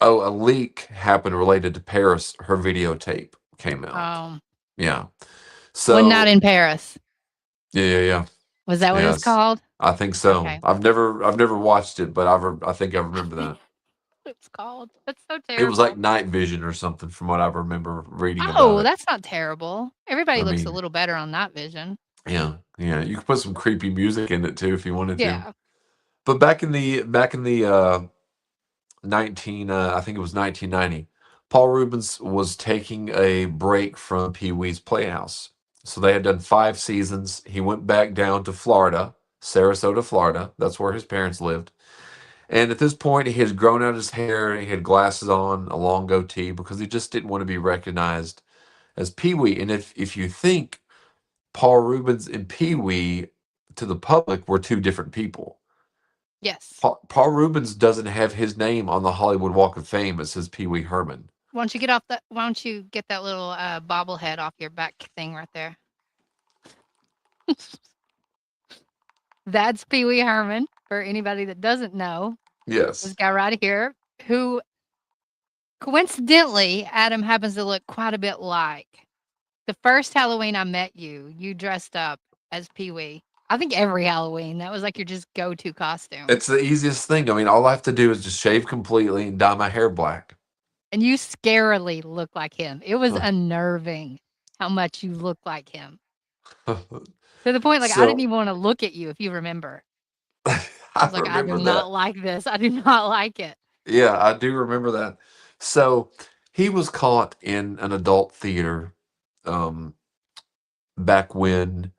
S1: a leak happened related to Paris. Her videotape came out.
S2: Um,
S1: Yeah.
S2: One Night
S1: So
S2: in Paris.
S1: yeah, yeah, yeah.
S2: Was that what it's
S1: Yes,
S2: called?
S1: I think so.
S2: Okay.
S1: I've never watched it, but I think I remember that.
S2: It's called. That's so
S1: It was like
S2: terrible.
S1: night vision or something, from what I remember reading about
S2: Oh,
S1: it.
S2: that's not terrible. Everybody
S1: I
S2: looks a
S1: mean,
S2: little better on Night Vision.
S1: yeah, yeah. You could put some creepy music in it too if you wanted to.
S2: Yeah.
S1: But back in the 19, I think it was 1990, Paul Rubens was taking a break from Pee Wee's Playhouse. So they had done 5 seasons. He went back down to Florida, Sarasota, Florida. That's where his parents lived. And at this point, he had grown out his hair. He had glasses on, a long goatee, because he just didn't want to be recognized as Pee Wee. And if you think Paul Rubens and Pee Wee to the public were two different people,
S2: Yes.
S1: Paul Rubens doesn't have his name on the Hollywood Walk of Fame. It says Pee Wee Herman.
S2: Why don't you get off that? Why don't you get that little bobblehead off your back thing right there? That's Pee Wee Herman. For anybody that doesn't know, this
S1: Yes.
S2: guy right here, who coincidentally Adam happens to look quite a bit like. The first Halloween I met you, you dressed up as Pee Wee. I think every Halloween that was like your just go-to costume,
S1: It's the easiest thing. I mean, all I have to do is just shave completely and dye my hair black.
S2: and you scarily look like him. It was unnerving how much you look like him. To the point, like, I didn't
S1: So
S2: even wanna look at you, if you remember. I
S1: I
S2: was like, "I do
S1: remember
S2: not
S1: that.
S2: like this. I do not like it."
S1: Yeah, I do remember that. So he was caught in an adult theater um, back when,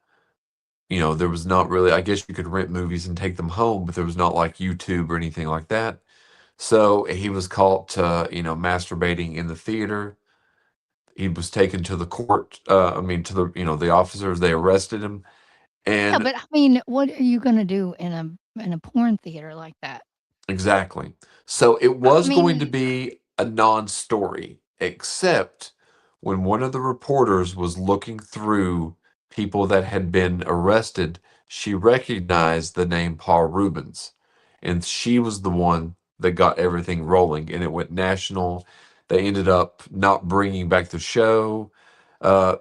S1: there was not really, I guess you could rent movies and take them home, but there was not like YouTube or anything like that. So he was caught, masturbating in the theater. He was taken to the court. I mean, to the officers. They arrested him,
S2: Yeah,
S1: and
S2: but I mean, what are you gonna do in a porn theater like that?
S1: exactly. So it
S2: I
S1: was going to
S2: mean,
S1: be a non-story, except when one of the reporters was looking through people that had been arrested, she recognized the name Paul Rubens, and she was the one that got everything rolling, and it went national. They ended up not bringing back the show. Uh,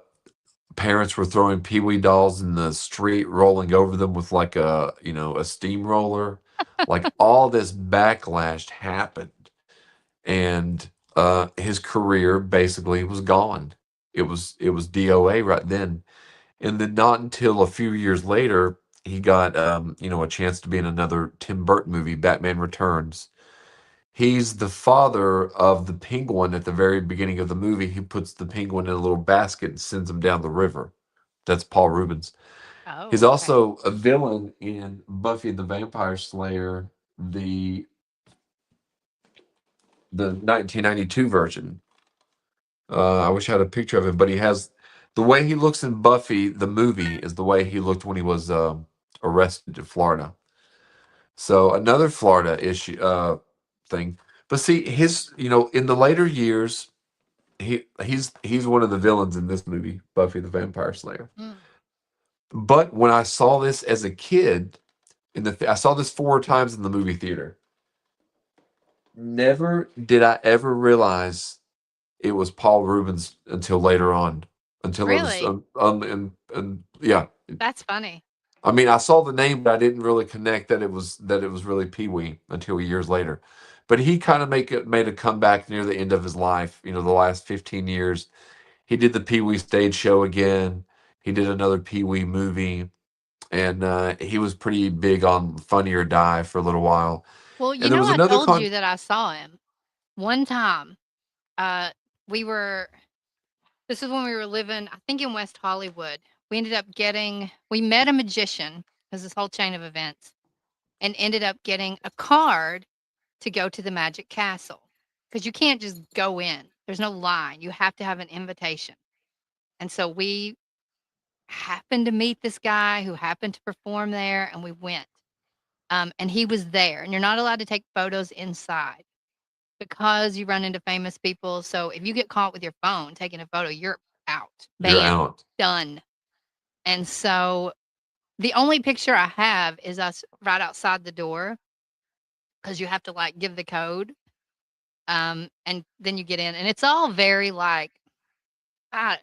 S1: Parents were throwing Pee-wee dolls in the street, rolling over them with like a steamroller. Like all this backlash happened, and his career basically was gone. It was DOA right then, and then not until a few years later he got a chance to be in another Tim Burton movie, Batman Returns. He's the father of the penguin at the very beginning of the movie. He puts the penguin in a little basket and sends him down the river. That's Paul Rubens. He's
S2: oh, okay.
S1: also a villain in Buffy the Vampire Slayer, the 1992 version. I wish I had a picture of him, but he has the way he looks in Buffy the movie is the way he looked when he was arrested in Florida. So another Florida issue thing. But see, in the later years, he's one of the villains in this movie, Buffy the Vampire Slayer.
S2: Mm,
S1: But when I saw this as a kid, I saw this 4 times in the movie theater. Never did I ever realize it was Paul Rubens until later on. Until it was
S2: really?
S1: and yeah.
S2: That's funny.
S1: I mean, I saw the name, but I didn't really connect that it was really Pee Wee until years later. But he kind of made a comeback near the end of his life. The last 15 years, he did the Pee Wee stage show again. He did another Pee Wee movie, and he was pretty big on Funny or Die for a little while.
S2: Well,
S1: And there was
S2: I
S1: another
S2: told
S1: con.
S2: you that I saw him one time. Uh, we were this is when we were living, I think, in West Hollywood. We met a magician, there's this whole chain of events, and ended up getting a card to go to the Magic Castle because you can't just go in. There's no line. You have to have an invitation. And so we happened to meet this guy who happened to perform there, and we went. And he was there, and you're not allowed to take photos inside because you run into famous people. So if you get caught with your phone taking a photo, you're out,
S1: You're
S2: banned,
S1: out.
S2: done. And so the only picture I have is us right outside the door because you have to like give the code, and then you get in, and it's all very like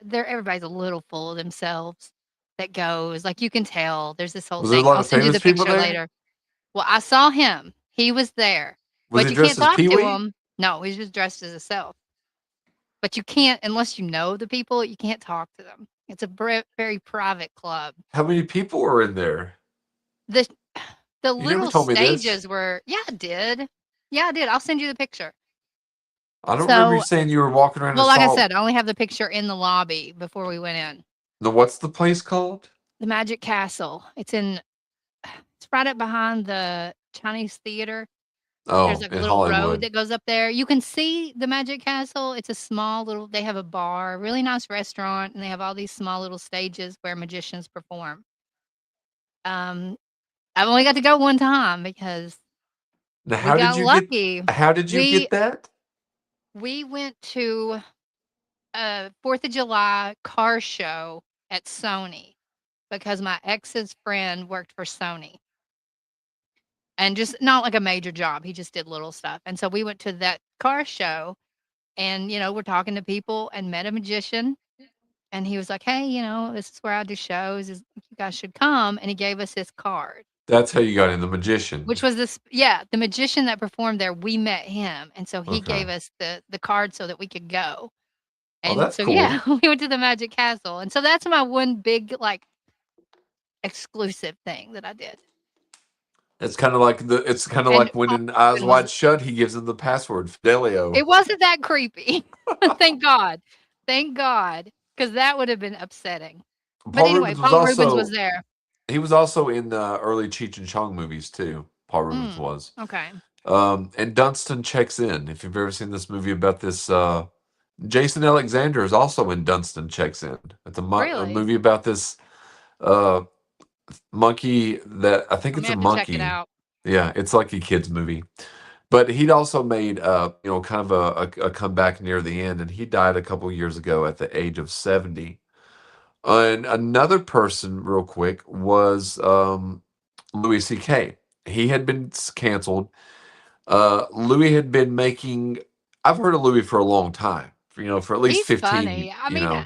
S2: they're everybody's a little full of themselves that goes like you can tell. There's this whole
S1: Was there a
S2: thing.
S1: lot
S2: I'll
S1: of
S2: send you
S1: famous
S2: the
S1: people
S2: picture
S1: there?
S2: later. Well, I saw him. He was there,
S1: Was
S2: but
S1: he
S2: you
S1: dressed
S2: can't
S1: as
S2: talk
S1: Pee
S2: to
S1: Wee?
S2: him. No, he's just dressed as a self. But you can't unless you know the people, you can't talk to them. It's a very private club.
S1: How many people were in there?
S2: The the
S1: You never
S2: little
S1: told me this.
S2: stages were yeah, I did. Yeah, I did. I'll send you the picture.
S1: I don't remember you
S2: So,
S1: saying you were walking around and
S2: well, like I
S1: saw.
S2: said, I only have the picture in the lobby before we went in.
S1: No, what's the place called?
S2: The Magic Castle. It's right up behind the Chinese theater. There's
S1: Oh,
S2: like a
S1: in
S2: little road
S1: Hollywood.
S2: that goes up there. You can see the Magic Castle. It's a small little they have a bar, really nice restaurant, and they have all these small little stages where magicians perform. Um, I've only got to go one time because
S1: Now,
S2: we
S1: how did
S2: got
S1: you get?
S2: lucky.
S1: How did you
S2: We
S1: get that?
S2: we went to a 4th of July car show at Sony because my ex's friend worked for Sony. And just not like a major job, he just did little stuff, and so we went to that car show and, we're talking to people and met a magician, and he was like, "Hey, this is where I do shows, you guys should come," and he gave us his card,
S1: That's how you got in the magician.
S2: which was this yeah, the magician that performed there, we met him, and so he
S1: Okay.
S2: gave us the card so that we could go,
S1: Oh,
S2: and
S1: that's
S2: so, yeah,
S1: cool.
S2: we went to the Magic Castle, and so that's my one big, like, exclusive thing that I did,
S1: It's kind of like the. It's kind of
S2: and
S1: like when
S2: Paul
S1: in Eyes
S2: Rubin was
S1: Wide Shut, he gives him the password, Fidelio.
S2: it wasn't that creepy. Thank God. Thank God, because that would have been upsetting. But
S1: Paul
S2: anyway,
S1: Rubens was
S2: Paul Rubens was
S1: also.
S2: there.
S1: He was also in the early Cheech and Chong movies too. Paul Rubens
S2: Mm,
S1: was.
S2: okay.
S1: And Dunstan checks in. If you've ever seen this movie about this, Jason Alexander is also in Dunstan checks in. It's a
S2: Really?
S1: movie about this uh, monkey that I think
S2: I
S1: it's
S2: may
S1: a
S2: have to check it
S1: monkey.
S2: out.
S1: Yeah, it's like a kids movie. But he'd also made kind of a comeback near the end, and he died a couple years ago at the age of 70. And another person, real quick, was Louis C.K. He had been canceled. Louis had been making. I've heard of Louis for a long time. For at least
S2: He's
S1: 15.
S2: funny. I mean,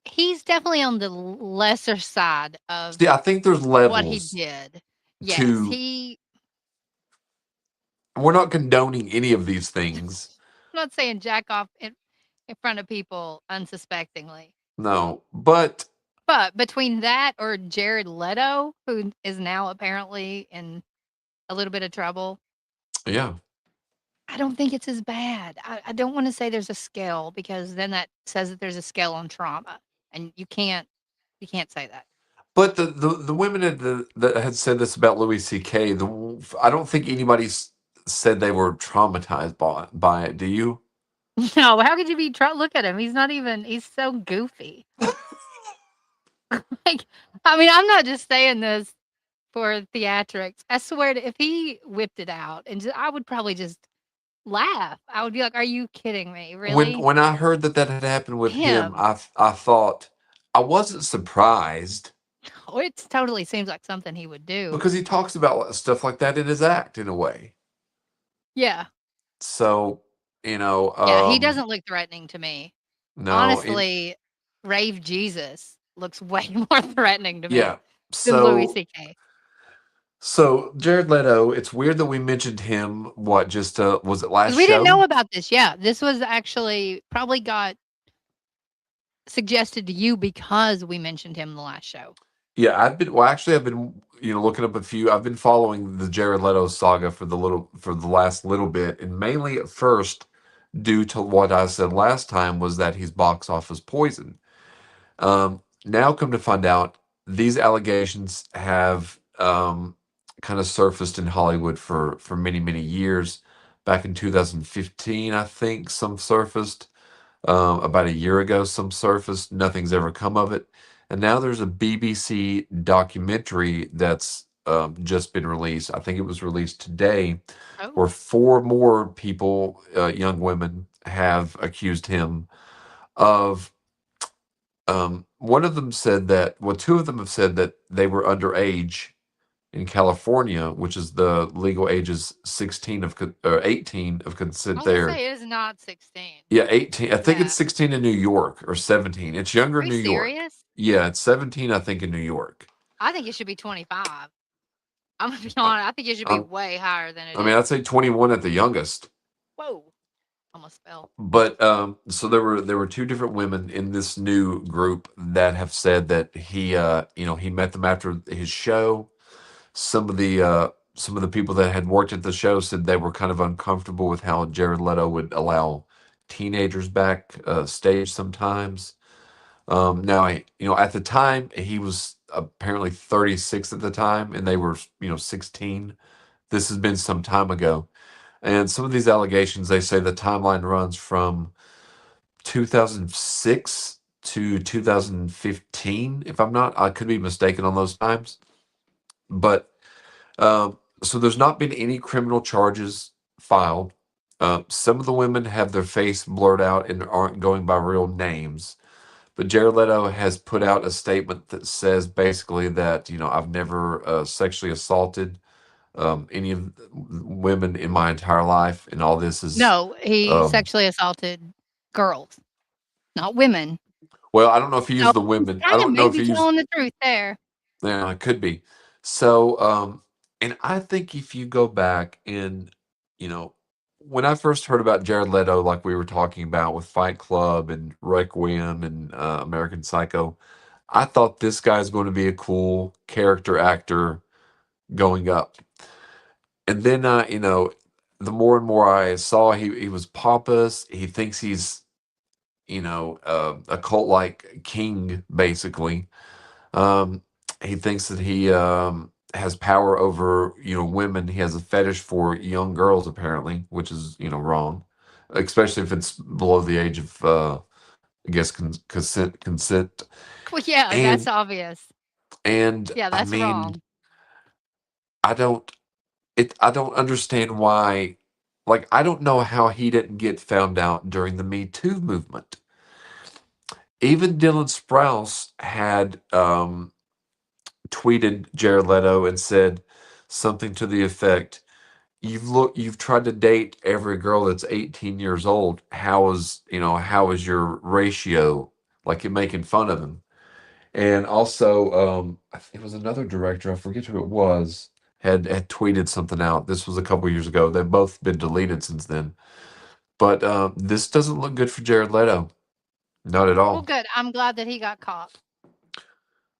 S2: he's definitely on the lesser side of
S1: See, I think there's
S2: what he
S1: levels
S2: did. Yes,
S1: to.
S2: he
S1: We're not condoning any of these things.
S2: I'm not saying jack off in front of people unsuspectingly.
S1: No, but
S2: But between that or Jared Leto, who is now apparently in a little bit of trouble,
S1: yeah.
S2: I don't think it's as bad. I don't wanna say there's a scale because then that says that there's a scale on trauma, and you can't say that.
S1: But the women that had said this about Louis C.K. I don't think anybody said they were traumatized by it. Do you?
S2: No, how could you be look at him, he's so goofy. Like, I mean, I'm not just saying this for theatrics. I swear to if he whipped it out and I would probably just laugh. I would be like, "Are you kidding me?
S1: When
S2: Really?"
S1: when I heard that had happened with him,
S2: Him.
S1: I thought I wasn't surprised
S2: Oh, it totally seems like something he would do.
S1: because he talks about stuff like that in his act in a way.
S2: Yeah.
S1: So you know,
S2: Yeah, he
S1: um,
S2: doesn't look threatening to me.
S1: no,
S2: Honestly, Rave Jesus looks way more threatening to me
S1: yeah.
S2: than Louis
S1: So
S2: CK.
S1: so Jared Leto, it's weird that we mentioned him. What just was it last
S2: 'Cause we didn't know
S1: show?
S2: about this. Yeah, this was actually probably got suggested to you because we mentioned him in the last show.
S1: Yeah, I've been looking up a few. I've been following the Jared Leto saga for the last little bit, and mainly at first due to what I said last time was that he's box office poison. Now come to find out, these allegations have kind of surfaced in Hollywood for many many years. Back in 2015, I think some surfaced. About a year ago, some surfaced. Nothing's ever come of it. And now there's a BBC documentary that's just been released. I think it was released today,
S2: Oh,
S1: where four more people, young women, have accused him of. One of them said that, well, two of them have said that they were underage in California, which is the legal age is 16 or 18 of
S2: I
S1: consent
S2: was gonna
S1: there.
S2: say it is not 16.
S1: Yeah, 18. I think it's
S2: Yeah.
S1: 16 in New York or 17. It's younger
S2: Are
S1: in
S2: you
S1: New York.
S2: serious?
S1: Yeah, it's 17, I think, in New York.
S2: I think it should be 25. I'm gonna be
S1: I,
S2: honest. I think it should be
S1: I'm,
S2: way higher than it
S1: I mean, I'd
S2: is.
S1: say 21 at the youngest.
S2: Whoa. Almost fell.
S1: But so there were two different women in this new group that have said that he met them after his show. Some of the people that had worked at the show said they were kind of uncomfortable with how Jared Leto would allow teenagers back stage sometimes. Now, at the time, he was apparently 36 at the time, and they were, 16. This has been some time ago. And some of these allegations, they say the timeline runs from 2006 to 2015. If I could be mistaken on those times. But so there's not been any criminal charges filed. Some of the women have their face blurred out and aren't going by real names. But Jared Leto has put out a statement that says basically that, I've never sexually assaulted any of the women in my entire life, and all this is,
S2: No, he
S1: um,
S2: sexually assaulted girls, not women.
S1: well, I don't know if he
S2: So
S1: used the
S2: he's
S1: women. I
S2: kind of
S1: don't know if
S2: maybe
S1: he used,
S2: telling the truth there.
S1: yeah, it could be. So, and I think if you go back and, you know, when I first heard about Jared Leto, like we were talking about with Fight Club and Requiem and American Psycho, I thought this guy's going to be a cool character actor going up. And then, the more and more I saw, he was pompous. He thinks he's, a cult like king, basically. Um, he thinks that he has power over, women. He has a fetish for young girls, apparently, which is, wrong, especially if it's below the age of, I guess, consent.
S2: Well, yeah, that's
S1: And,
S2: obvious.
S1: and
S2: Yeah,
S1: I
S2: that's
S1: mean,
S2: wrong.
S1: I don't, I don't understand why. Like, I don't know how he didn't get found out during the Me Too movement. Even Dylan Sprouse had tweeted Jared Leto and said something to the effect, you've tried to date every girl that's 18 years old. How is your ratio?" Like, you're making fun of him. And also, it was another director, I forget who it was, had tweeted something out. This was a couple years ago. They've both been deleted since then. But this doesn't look good for Jared Leto. Not at
S2: Well,
S1: all.
S2: good. I'm glad that he got caught.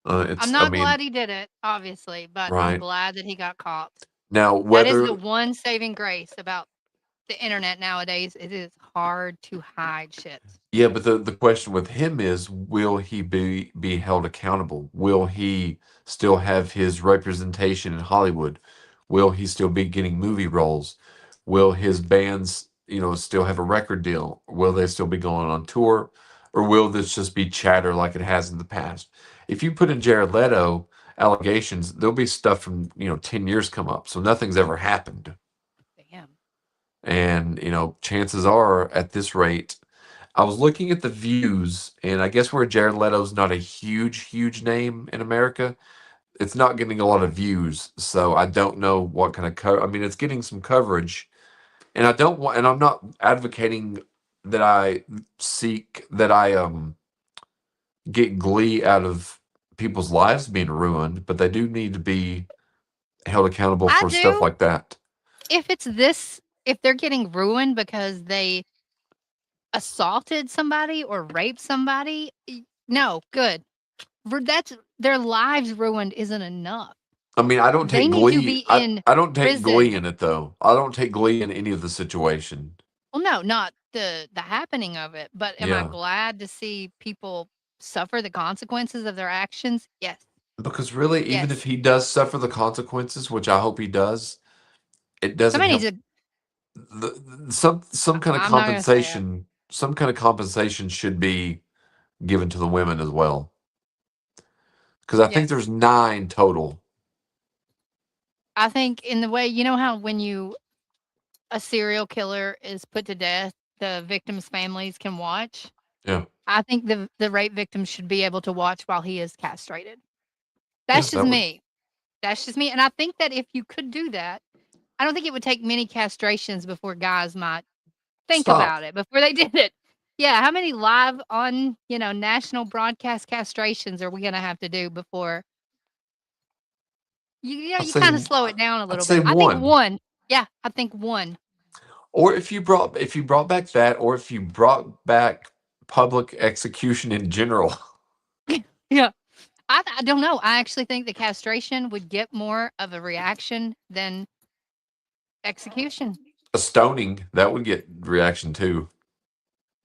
S2: I'm
S1: I
S2: not
S1: mean,
S2: glad he did it, obviously, but I'm
S1: right.
S2: glad that he got caught.
S1: Now,
S2: That is the
S1: whether
S2: one saving grace about the internet nowadays. It is hard to hide shit.
S1: Yeah, but the question with him is, will he be held accountable? Will he still have his representation in Hollywood? Will he still be getting movie roles? Will his bands, still have a record deal? Will they still be going on tour? Or will this just be chatter like it has in the past? If you put in Jared Leto allegations, there'll be stuff from, 10 years come up. So nothing's ever happened.
S2: Damn.
S1: And, chances are at this rate, I was looking at the views, and I guess where Jared Leto's not a huge, huge name in America, it's not getting a lot of views. So I don't know what kind of I mean, it's getting some coverage, and I don't want, and I'm not advocating that I get glee out of people's lives being ruined, but they do need to be held accountable
S2: I
S1: for stuff
S2: do.
S1: like that.
S2: If they're getting ruined because they assaulted somebody or raped somebody, no, good. That's their lives ruined isn't enough.
S1: I mean, I don't
S2: They
S1: take
S2: need to
S1: glee.
S2: be in
S1: I don't take glee
S2: prison.
S1: in it though. I don't take glee in any of the situation.
S2: Well, no, not the happening of it, but am I
S1: Yeah,
S2: glad to see people suffer the consequences of their actions? Yes.
S1: because really, even if
S2: Yes.
S1: he does suffer the consequences, which I hope he does, it doesn't
S2: Somebody needs
S1: help.
S2: to
S1: Some kind of
S2: I'm not gonna say it.
S1: compensation should be given to the women as well. Because I think
S2: Yes.
S1: there's 9 total.
S2: I think in the way you know how when you a serial killer is put to death, the victims' families can watch?
S1: Yeah.
S2: I think the rape victim should be able to watch while he is castrated. That's
S1: Yes,
S2: just
S1: that would
S2: me. That's just me, and I think that if you could do that, I don't think it would take many castrations before guys might think
S1: stop.
S2: about it before they did it. Yeah, how many live on, national broadcast castrations are we gonna have to do before
S1: I'd
S2: you
S1: say
S2: kinda slow it down a
S1: I'd
S2: little
S1: say
S2: bit. I think
S1: 1.
S2: 1. Yeah, I think 1.
S1: Or if you brought back that, or if you brought back public execution in general,
S2: Yeah. I don't know. I actually think the castration would get more of a reaction than execution.
S1: a stoning that would get reaction too.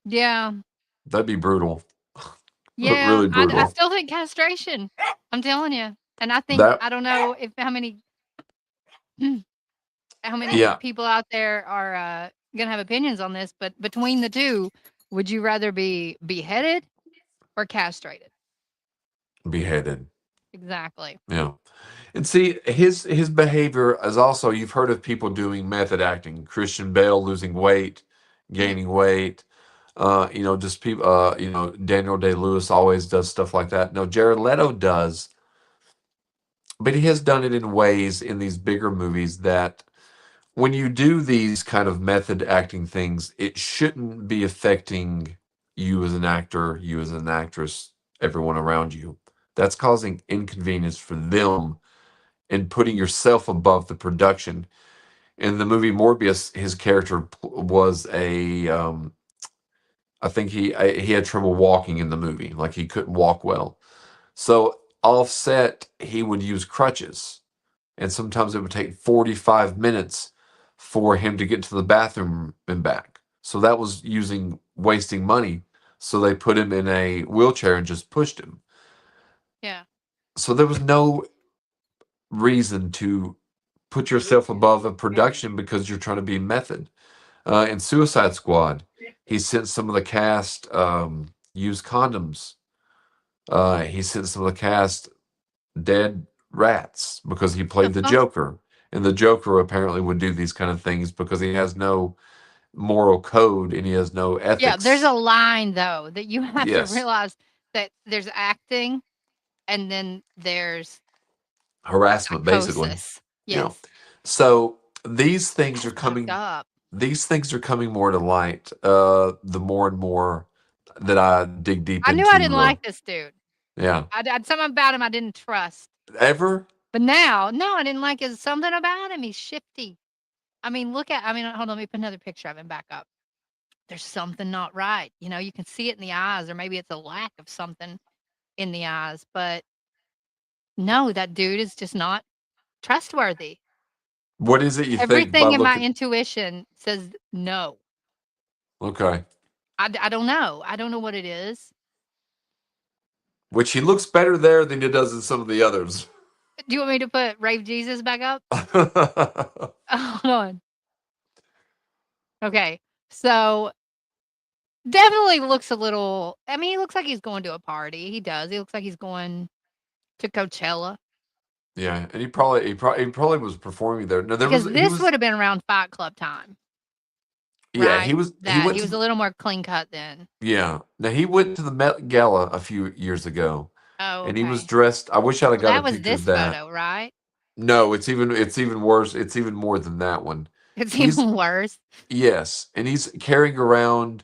S2: Yeah.
S1: That'd be brutal,
S2: Yeah,
S1: really
S2: I
S1: brutal.
S2: still think castration. I'm telling you. And I think
S1: That
S2: I don't know if how many
S1: yeah,
S2: people out there are, gonna have opinions on this, but between the 2, would you rather be beheaded or castrated?
S1: beheaded.
S2: Exactly.
S1: Yeah. And see, his behavior is also, you've heard of people doing method acting. Christian Bale losing weight,
S2: Yep.
S1: gaining weight. Just people. Daniel Day Lewis always does stuff like that. No, Jared Leto does, but he has done it in ways in these bigger movies that when you do these kind of method acting things, it shouldn't be affecting you as an actor, you as an actress, everyone around you. That's causing inconvenience for them and putting yourself above the production. In the movie Morbius, his character was I think he had trouble walking in the movie, like he couldn't walk well. So offset, he would use crutches, and sometimes it would take 45 minutes for him to get to the bathroom and back. So that was wasting money. So they put him in a wheelchair and just pushed him.
S2: Yeah.
S1: So there was no reason to put yourself above a production because you're trying to be method. In Suicide Squad, he sent some of the cast use condoms. He sent some of the cast dead rats because he
S2: The
S1: played the
S2: fuck?
S1: Joker. And the Joker apparently would do these kind of things because he has no moral code and he has no
S2: Yeah, there's a
S1: ethics.
S2: line though that you have to
S1: Yes,
S2: realize that there's acting and then there's
S1: harassment basically.
S2: psychosis.
S1: Yeah.
S2: Yes.
S1: So these things are
S2: That's fucked
S1: coming.
S2: up.
S1: These things are coming more to light. The more and more that I dig deep
S2: I knew I didn't
S1: into.
S2: like this dude.
S1: Yeah.
S2: Something about him I didn't trust.
S1: Ever?
S2: But now, no, I didn't like his something about him. He's shifty. Hold on, let me put another picture of him back up. There's something not right. You can see it in the eyes, or maybe it's a lack of something in the eyes. But no, that dude is just not trustworthy.
S1: What is it you think by
S2: Everything in my
S1: looking?
S2: intuition says no.
S1: Okay.
S2: I don't know. I don't know what it is.
S1: Which he looks better there than he does in some of the others.
S2: Do you want me to put Rave Jesus back up? Hold on. Okay. So definitely looks a little. He looks like he's going to a party. He does. He looks like he's going to Coachella
S1: Yeah, and he probably was performing there. No, there was
S2: because
S1: he
S2: this
S1: was
S2: would have been around Fight Club time,
S1: yeah,
S2: right?
S1: he
S2: That
S1: went
S2: he was
S1: to
S2: a little more clean cut then.
S1: yeah. Now he went to the Met Gala a few years ago,
S2: Oh,
S1: and he was
S2: okay.
S1: dressed. I wish I'd have
S2: Well,
S1: got a
S2: that was
S1: picture of
S2: this
S1: that.
S2: photo, right?
S1: No, it's even worse. It's even more than that one.
S2: It's
S1: He's
S2: even worse.
S1: yes, and he's carrying around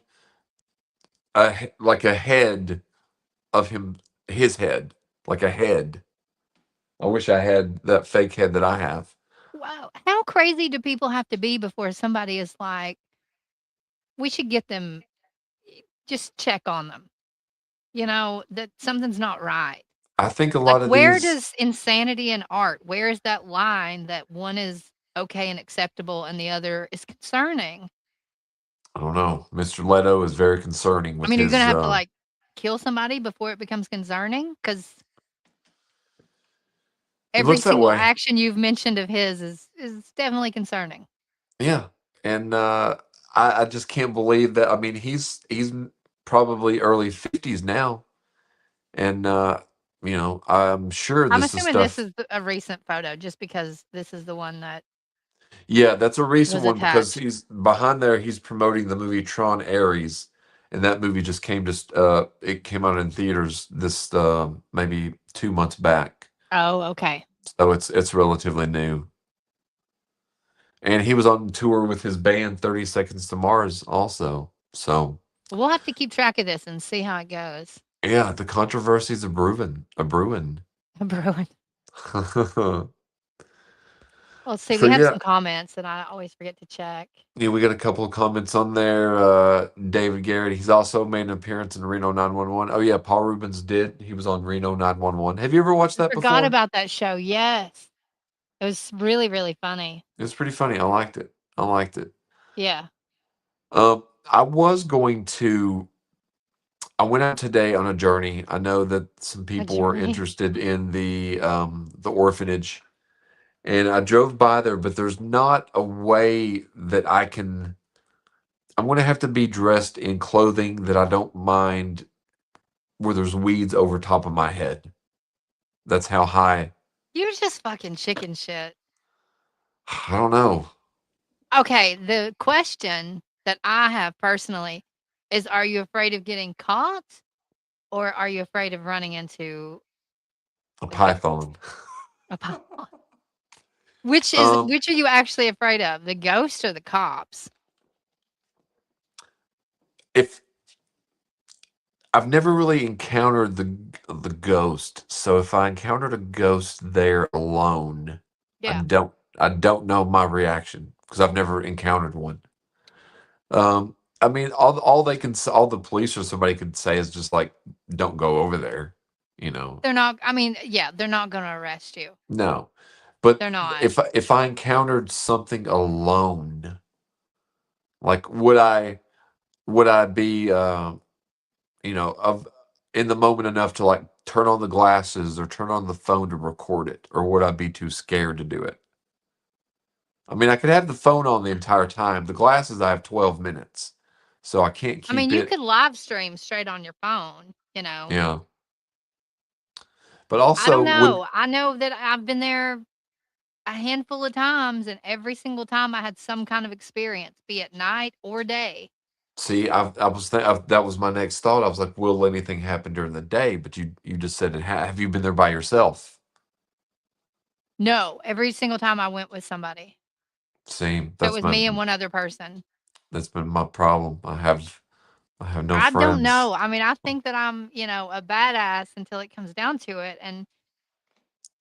S1: like a head of him, his head, like a head. I wish I had that fake head that I have.
S2: Wow. How crazy do people have to be before somebody is like, we should get them, just check on them, that something's not right?
S1: I think a
S2: Like,
S1: lot of
S2: where
S1: these.
S2: does insanity and art, where is that line that one is okay and acceptable and the other is concerning?
S1: I don't know. Mr. Leto is very concerning with
S2: Are you gonna
S1: his.
S2: have to, like, kill somebody before it becomes concerning? Because
S1: It
S2: every
S1: looks that
S2: single
S1: way.
S2: action you've mentioned of his is definitely concerning.
S1: Yeah, and I just can't believe that. I mean, he's probably early 50s now, and I'm sure
S2: I'm
S1: this is
S2: assuming this
S1: stuff.
S2: is a recent photo just because this is the one that
S1: Yeah, that's a recent
S2: was
S1: one because
S2: attached.
S1: he's behind there. He's promoting the movie Tron Ares, and that movie just it came out in theaters this maybe 2 months back,
S2: Oh, okay.
S1: so it's relatively new. And he was on tour with his band 30 Seconds to Mars also. So
S2: We'll have to keep track of this and see how it goes.
S1: yeah, the controversies are brewing.
S2: Bruin. Let's see.
S1: So
S2: We have
S1: yeah,
S2: some comments that I always forget to check.
S1: yeah, we got a couple of comments on there. David Garrett, he's also made an appearance in Reno 911. Oh yeah, Paul Rubens did. He was on Reno 911. Have you ever watched
S2: I
S1: that
S2: forgot
S1: before?
S2: about that show. Yes. It was really, really funny.
S1: It was pretty funny. I liked it. I liked it.
S2: Yeah.
S1: I was going to. I went out today on a journey. I know that some
S2: A
S1: people were
S2: journey.
S1: interested in the orphanage, and I drove by there, but there's not a way that I can. I'm going to have to be dressed in clothing that I don't mind where there's weeds over top of my head. That's how high.
S2: You're just fucking chicken shit.
S1: I don't know.
S2: Okay. The question that I have personally is, are you afraid of getting caught or are you afraid of running into
S1: A
S2: a ghost?
S1: python.
S2: A python. Which is
S1: um,
S2: which are you actually afraid of? The ghost or the cops?
S1: if I've never really encountered the ghost, so if I encountered a ghost there alone, I
S2: Yeah.
S1: don't I don't know my reaction because I've never encountered one. I mean, all the police or somebody could say is just like, don't go over there, you know.
S2: They're not I mean, yeah, they're not gonna arrest you.
S1: No, but
S2: They're not.
S1: if I encountered something alone, like would I be of in the moment enough to like turn on the glasses or turn on the phone to record it, or would I be too scared to do it? I mean, I could have the phone on the entire time. The glasses I have 12 minutes, so I can't
S2: I mean,
S1: keep
S2: you
S1: it.
S2: could live stream straight on your phone, you know?
S1: Yeah, but
S2: I
S1: also
S2: don't
S1: would
S2: know. I know that I've been there a handful of times, and every single time I had some kind of experience, be it night or day.
S1: see. That was my next thought. I was like, will anything happen during the day? But you just said it. Have you been there by yourself?
S2: No, every single time I went with somebody.
S1: Same.
S2: So it was me and one other person.
S1: That's been my problem. I have no
S2: I don't
S1: friends.
S2: know. I mean, I think that I'm, a badass until it comes down to it. And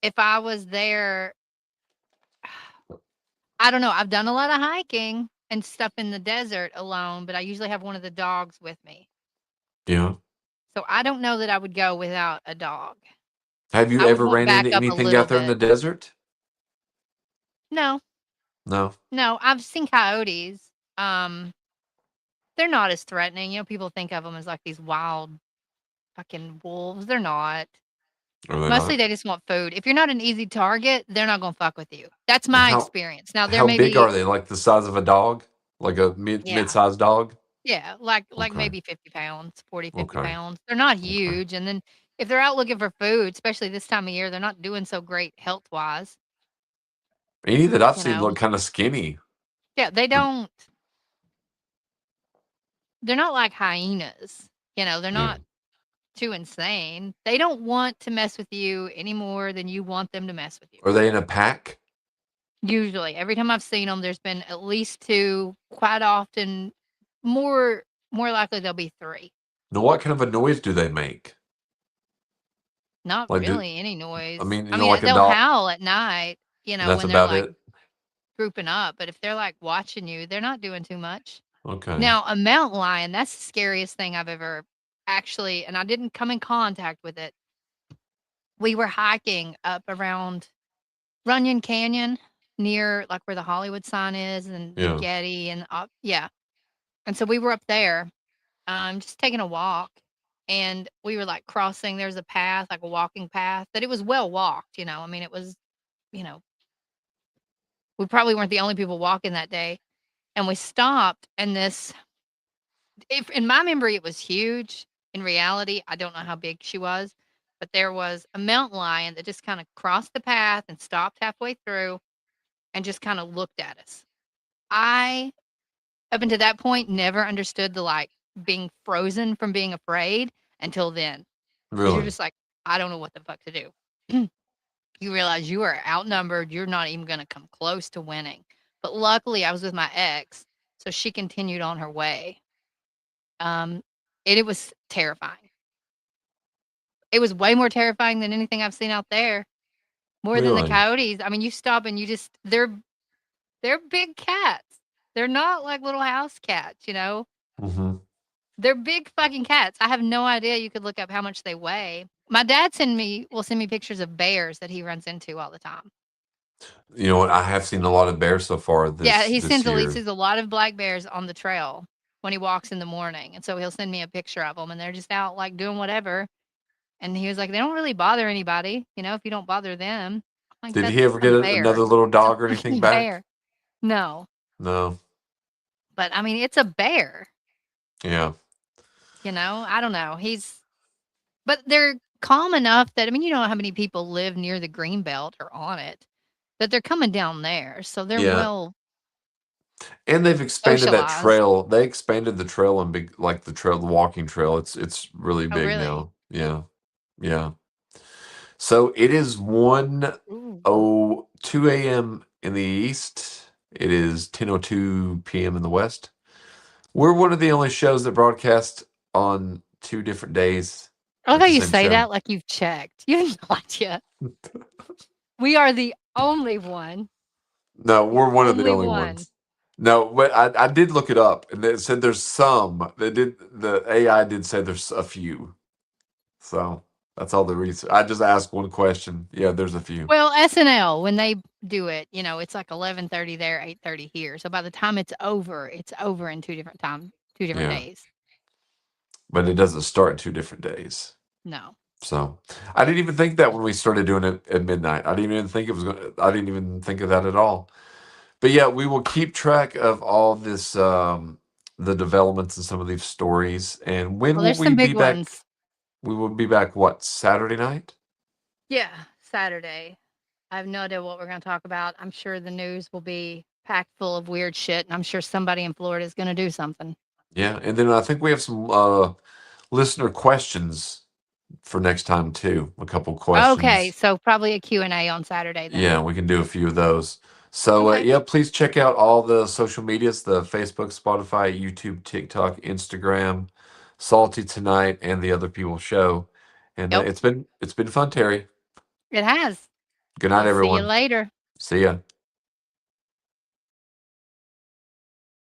S2: if I was there, I don't know. I've done a lot of hiking and stuff in the desert alone, but I usually have one of the dogs with me.
S1: Yeah.
S2: So I don't know that I would go without a dog.
S1: Have you
S2: I would
S1: ever
S2: want
S1: ran into
S2: backup a
S1: anything
S2: little
S1: out there in the
S2: bit.
S1: desert?
S2: No,
S1: No.
S2: no, I've seen coyotes. Um, they're not as threatening. People think of them as like these wild fucking wolves. They're not.
S1: Are they
S2: Mostly
S1: not?
S2: they just want food. If you're not an easy target, they're not gonna fuck with you. That's
S1: And
S2: my
S1: how
S2: experience. Now there
S1: how
S2: may
S1: big
S2: be
S1: are they? Like the size of a dog? Like a
S2: yeah.
S1: mid-sized dog?
S2: Yeah, like
S1: Okay.
S2: maybe 50 pounds, 40, 50
S1: Okay.
S2: pounds. They're not
S1: Okay.
S2: huge. And then if they're out looking for food, especially this time of year, they're not doing so great health wise,
S1: Any that I've
S2: you
S1: seen
S2: know.
S1: look kind of skinny.
S2: Yeah,
S1: But
S2: they're not like hyenas. They're
S1: yeah.
S2: not too insane. They don't want to mess with you any more than you want them to mess with you.
S1: Are they in a pack?
S2: Usually, every time I've seen them, there's been at least 2, quite often more more likely there'll be 3.
S1: Now what kind of a noise do they make?
S2: Not
S1: Like do
S2: really any
S1: I
S2: noise.
S1: mean,
S2: I
S1: like
S2: mean,
S1: a
S2: they'll
S1: dog
S2: howl at night,
S1: and that's
S2: when they're,
S1: about
S2: like,
S1: it?
S2: grouping up, but if they're, like, watching you, they're not doing too much.
S1: Okay.
S2: Now, a mountain lion, that's the scariest thing I've ever actually and I didn't come in contact with it. We were hiking up around Runyon Canyon near, like, where the Hollywood sign is and the
S1: Yeah.
S2: Getty and, yeah, and so we were up there, just taking a walk, and we were, like, crossing there's a path, like a walking path, that it was well walked, I mean, it was, you know, we probably weren't the only people walking that day, and we stopped, and this if in my memory, it was huge. In reality, I don't know how big she was, but there was a mountain lion that just kind of crossed the path and stopped halfway through and just kind of looked at us. I, up until that point, never understood the like being frozen from being afraid until then. Because you're
S1: Really?
S2: just like, I don't know what the fuck to do. You realize you are outnumbered. You're not even going to come close to winning. But luckily, I was with my ex, so she continued on her way. Um, it was terrifying. It was way more terrifying than anything I've seen out there. More than the
S1: Really?
S2: coyotes. I mean, you stop and you just they're big cats. They're not like little house cats, you know?
S1: Hmm.
S2: They're big fucking cats. I have no idea. You could look up how much they weigh. My dad will send me pictures of bears that he runs into all the time.
S1: You know what? I have seen a lot of bears so far
S2: Yeah,
S1: this
S2: he
S1: year.
S2: sees a lot of black bears on the trail when he walks in the morning, and so he'll send me a picture of them, and they're just out, like, doing whatever, and he was like, "They don't really bother anybody, you know, if you don't bother them." I'm like,
S1: Did he
S2: "That's
S1: ever
S2: a
S1: get
S2: bear.
S1: another little
S2: It's a
S1: dog or anything
S2: fucking
S1: back?
S2: bear." No,
S1: No.
S2: but, I mean, it's a bear,
S1: Yeah.
S2: you know? I don't know. But they're calm enough that I mean, you know how many people live near the green belt or on it, that they're coming down there, so they're
S1: Yeah.
S2: well
S1: And they've expanded that
S2: socialized.
S1: trail. They expanded the trail and big like the trail, the walking trail. It's really
S2: Oh,
S1: big
S2: really?
S1: now. Yeah. Yeah. So it is
S2: Ooh.
S1: 1:02 a.m. in the east. It is 10:02 p.m. in the west. We're one of the only shows that broadcast on two different days
S2: I love
S1: at
S2: how
S1: the
S2: you
S1: same
S2: say
S1: show.
S2: that like you've checked. You have no idea. We are the only one.
S1: No,
S2: The
S1: we're one of the
S2: only
S1: only
S2: one.
S1: ones. No, but I did look it up and it said there's some. They did the AI did say there's a few. So that's all the research. I just asked one question. Yeah, there's a few.
S2: Well, SNL, when they do it, you know, it's like 11:30 there, 8:30 here. So by the time it's over in 2 different
S1: Yeah,
S2: days.
S1: but it doesn't start in two different days.
S2: No.
S1: So I didn't even think that when we started doing it at midnight. I didn't even think it was going to, I didn't even think of that at all. But yeah, we will keep track of all this, the developments in some of these stories. And when
S2: Well,
S1: will
S2: there's
S1: we
S2: some
S1: be
S2: big
S1: back?
S2: ones.
S1: We will be back, what, Saturday night?
S2: Yeah, Saturday. I have no idea what we're going to talk about. I'm sure the news will be packed full of weird shit, and I'm sure somebody in Florida is going to do something.
S1: Yeah. And then I think we have some listener questions for next time, too. A couple
S2: Okay,
S1: questions.
S2: so probably a Q&A on Saturday then.
S1: Yeah, we can do a few of those. So,
S2: Okay.
S1: yeah, please check out all the social medias, the Facebook, Spotify, YouTube, TikTok, Instagram, Salty Tonight, and the Other People Show. And
S2: Yep,
S1: it's been fun, Terry.
S2: it has.
S1: Good night,
S2: I'll see you
S1: everyone.
S2: later.
S1: See ya.